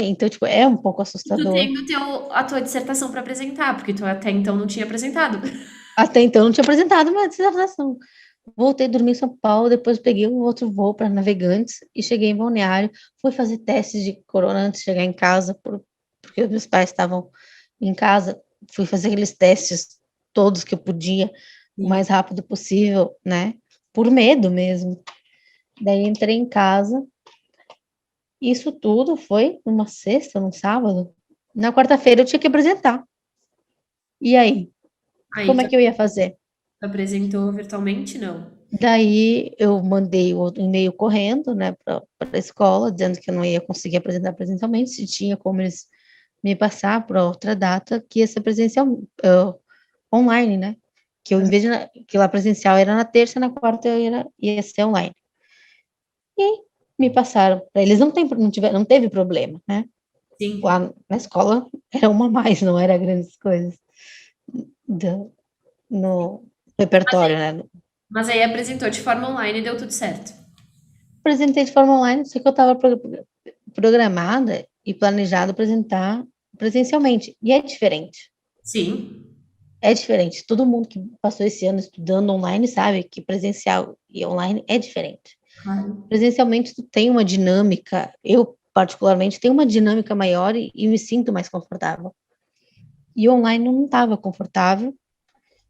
B: Então, tipo, é um pouco
A: E tu
B: assustador.
A: tendo a tua dissertação para apresentar, porque tu até então não tinha apresentado.
B: Até então, eu não tinha apresentado uma dissertação. Voltei a dormir em São Paulo, depois peguei um outro voo para Navegantes e cheguei em Balneário. Fui fazer testes de corona antes de chegar em casa, porque meus pais estavam em casa. Fui fazer aqueles testes todos que eu podia, o
A: Sim.
B: mais rápido possível, né? Por medo mesmo. Daí entrei em casa. Isso tudo foi numa sexta, num sábado. Na quarta-feira eu tinha que apresentar. E aí?
A: Aí
B: Como
A: tu
B: é que eu ia fazer?
A: apresentou virtualmente? Não.
B: Daí eu mandei o e-mail correndo, né, para a escola, dizendo que eu não ia conseguir apresentar presencialmente, se tinha como eles me passar para outra data que ia ser presencial, online, né? Que eu, em vez de que lá presencial era na terça, na quarta ia ser online. E aí, me passaram para eles, não teve problema, né?
A: Sim.
B: Lá na escola era uma a mais, não era grandes coisas no repertório, né?
A: Mas aí apresentou de forma online e deu tudo certo.
B: Apresentei de forma online, só que eu estava programada e planejada apresentar presencialmente. E é diferente.
A: Sim.
B: É diferente. Todo mundo que passou esse ano estudando online sabe que presencial e online é diferente.
A: Claro.
B: Presencialmente tu tem uma dinâmica, eu particularmente tenho uma dinâmica maior e me sinto mais confortável. E online não estava confortável,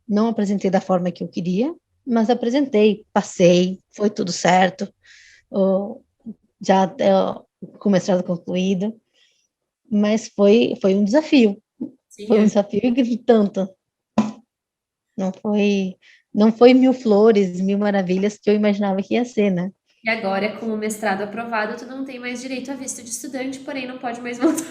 B: não apresentei da forma que eu queria, mas apresentei, passei, foi tudo certo, já até com o mestrado concluído, mas
A: Sim,
B: foi um desafio e tanto, não foi, não foi mil flores, mil maravilhas que eu imaginava que ia ser, né?
A: e agora, com o mestrado aprovado, tu não tem mais direito a visto de estudante, porém não pode mais voltar.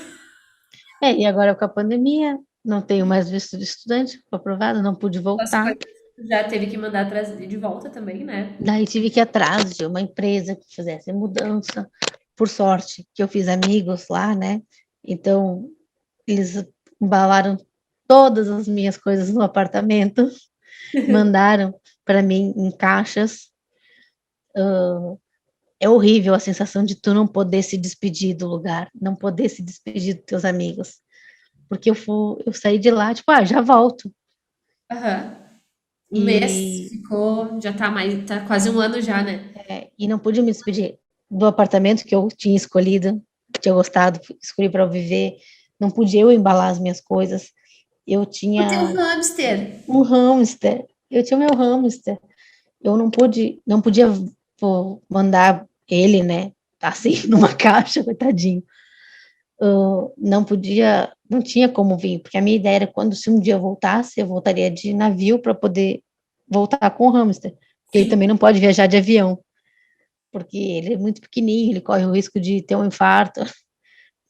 B: E agora com a pandemia, não tenho mais visto de estudante, foi aprovado, não pude
A: As
B: voltar,
A: coisas já teve que mandar trazer de volta também, né?
B: daí tive que ir atrás de uma empresa que fizesse mudança, por sorte, que eu fiz amigos lá, né? Então, eles embalaram todas as minhas coisas no apartamento, mandaram para mim em caixas. É horrível a sensação de tu não poder se despedir do lugar, não poder se despedir dos teus amigos. porque eu saí de lá, tipo, já volto.
A: Aham. Um mês
B: E,
A: ficou, já tá quase um ano já, né?
B: e não pude me despedir do apartamento que eu tinha escolhido, que tinha gostado, escolhi para eu viver. Não pude eu embalar as minhas coisas. Eu
A: O teu
B: tinha
A: hamster.
B: um hamster, eu tinha o meu hamster. Eu não podia mandar ele, né, assim, numa caixa, coitadinho. Não podia, não tinha como vir, porque a minha ideia era quando, se um dia eu voltasse, eu voltaria de navio para poder voltar com o hamster. Porque ele
A: Sim.
B: também não pode viajar de avião, porque ele é muito pequenininho, ele corre o risco de ter um infarto.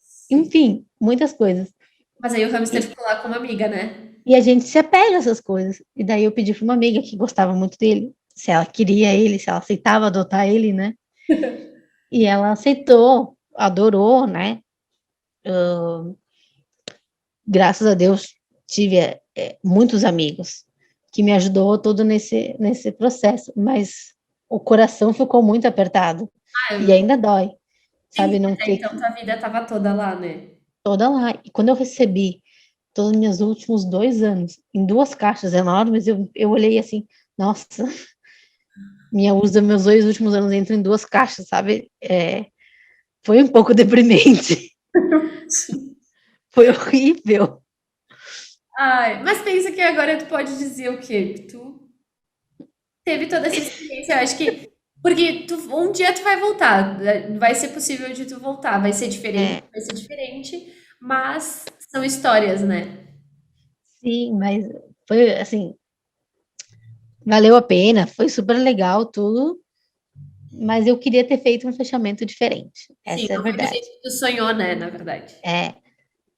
A: Sim.
B: Enfim, muitas coisas.
A: Mas aí o hamster
B: E,
A: ficou lá como amiga, né?
B: e a gente se apega a essas coisas. E daí eu pedi para uma amiga que gostava muito dele, se ela queria ele, se ela aceitava adotar ele, né? E ela aceitou, adorou, né? Graças a Deus, tive muitos amigos que me ajudou todo nesse processo, mas o coração ficou muito apertado
A: Ah,
B: e ainda dói,
A: sim,
B: sabe,
A: porque
B: não
A: até
B: ter
A: então
B: que
A: tua vida tava toda lá, né?
B: toda lá. E quando eu recebi todos os meus últimos 2 anos em duas caixas enormes, eu olhei assim, nossa, meus 2 últimos anos entram em duas caixas, sabe? Foi um pouco deprimente,
A: Sim.
B: foi horrível.
A: Ai, mas pensa que agora tu pode dizer o quê? Que tu teve toda essa experiência. Eu acho que. Porque um dia tu vai voltar. Vai ser possível de tu voltar.
B: É,
A: Vai ser diferente, mas são histórias, né?
B: sim, mas foi assim, valeu a pena, foi super legal tudo, mas eu queria ter feito um fechamento diferente.
A: Sim,
B: Essa é a
A: não foi do
B: verdade.
A: jeito que tu sonhou, né? Na verdade.
B: É,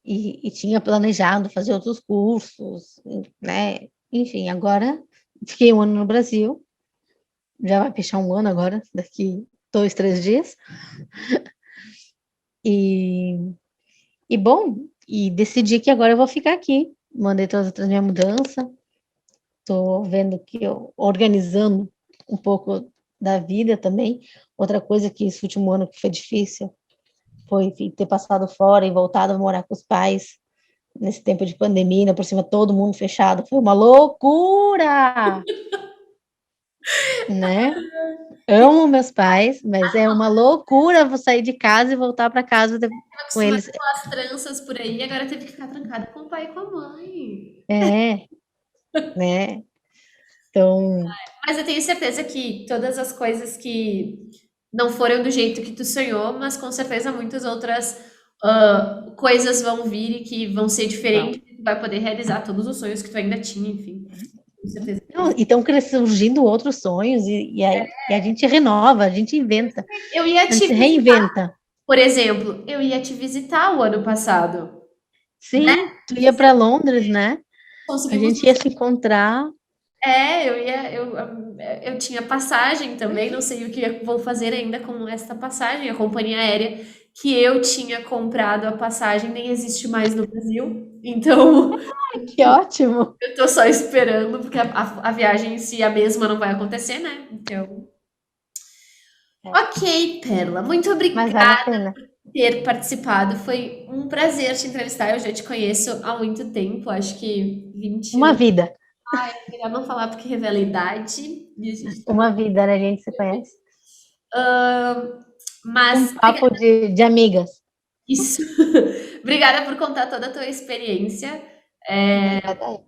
B: e tinha planejado fazer outros cursos, né? Enfim, agora fiquei um ano no Brasil, já vai fechar um ano agora, daqui 2, 3 dias. E, bom, e decidi que agora eu vou ficar aqui. Mandei todas as minhas mudanças, estou vendo que eu organizando um pouco da vida também. Outra coisa que esse último ano que foi difícil foi ter passado fora e voltado a morar com os pais nesse tempo de pandemia, ainda por cima todo mundo fechado, foi uma loucura, né? Amo meus pais, mas é uma loucura vou sair de casa e voltar para casa
A: Tava
B: com
A: acostumada
B: eles.
A: com as tranças por aí, agora teve que ficar trancada com o pai e com a mãe.
B: É, né? Então,
A: Mas eu tenho certeza que todas as coisas que não foram do jeito que tu sonhou, mas com certeza muitas outras coisas vão vir e que vão ser
B: não.
A: diferentes e tu vai poder realizar todos os sonhos que tu ainda tinha, enfim. Com certeza.
B: Não, e estão surgindo outros sonhos e a gente renova, a gente inventa,
A: Eu ia
B: a gente
A: te
B: se
A: visitar,
B: reinventa.
A: por exemplo, eu ia te visitar o ano passado, né?
B: Sim, tu ia para Londres, né? A
A: Conseguimos.
B: gente ia se encontrar.
A: Eu tinha passagem também, não sei o que eu vou fazer ainda com esta passagem. A companhia aérea que eu tinha comprado a passagem nem existe mais no Brasil. Então,
B: Que ótimo!
A: eu tô só esperando, porque a viagem em si, a mesma, não vai acontecer, né? Então, ok, Perla, muito
B: Mas vale a
A: obrigada
B: pena.
A: por ter participado. Foi um prazer te entrevistar. Eu já te conheço há muito tempo, acho que 20
B: Uma
A: anos.
B: vida,
A: Melhor não falar porque revela a idade. E a gente tá.
B: uma vida, né? A gente se conhece. Um
A: Mas,
B: papo de amigas.
A: isso. Obrigada por contar toda a tua experiência.
B: Obrigada.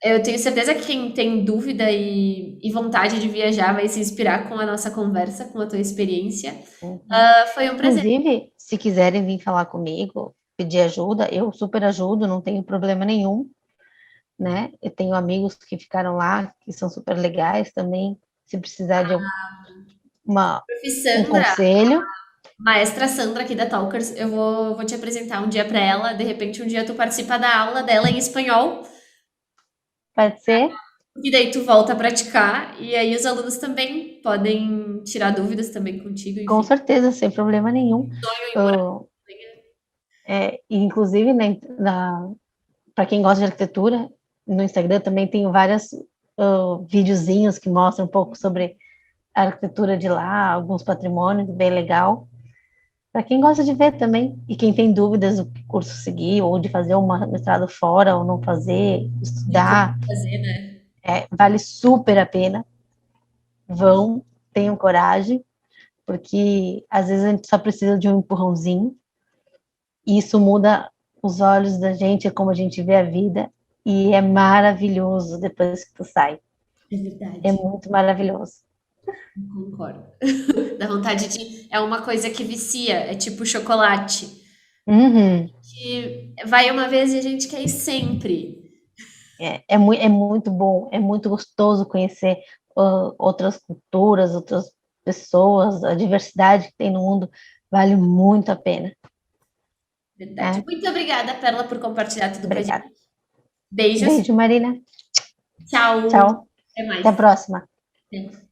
A: Eu tenho certeza que quem tem dúvida e vontade de viajar vai se inspirar com a nossa conversa, com a tua experiência.
B: Uhum.
A: Foi um prazer.
B: Inclusive, se quiserem vir falar comigo, pedir ajuda, eu super ajudo, não tenho problema nenhum, né? Eu tenho amigos que ficaram lá, que são super legais também. Se precisar de uma,
A: Prof.
B: um
A: Sandra,
B: conselho,
A: maestra Sandra aqui da Talkers, eu vou te apresentar um dia para ela. De repente, um dia tu participa da aula dela em espanhol,
B: pode ser?
A: e daí tu volta a praticar, e aí os alunos também podem tirar dúvidas também contigo,
B: Com
A: enfim.
B: certeza, sem problema nenhum.
A: Sonho em morar.
B: Eu, inclusive, para quem gosta de arquitetura, no Instagram também tenho vários videozinhos que mostram um pouco sobre a arquitetura de lá, alguns patrimônios, bem legal. Para quem gosta de ver também, e quem tem dúvidas do que curso seguir, ou de fazer uma mestrado fora, ou não fazer,
A: E como
B: estudar,
A: fazer, né?
B: vale super a pena. Vão, tenham coragem, porque às vezes a gente só precisa de um empurrãozinho, e isso muda os olhos da gente, é como a gente vê a vida, e é maravilhoso depois que tu sai.
A: É
B: É
A: verdade.
B: muito maravilhoso.
A: Concordo. Dá vontade de. É uma coisa que vicia, é tipo chocolate.
B: Uhum.
A: Que vai uma vez e a gente quer ir sempre.
B: É muito bom, é muito gostoso conhecer outras culturas, outras pessoas, a diversidade que tem no mundo, vale muito a pena,
A: Verdade.
B: né?
A: Muito obrigada, Perla, por compartilhar tudo com a
B: Obrigada.
A: gente. Beijos.
B: Beijo, Marina.
A: Tchau.
B: Tchau.
A: Até mais.
B: Até a próxima.
A: Até.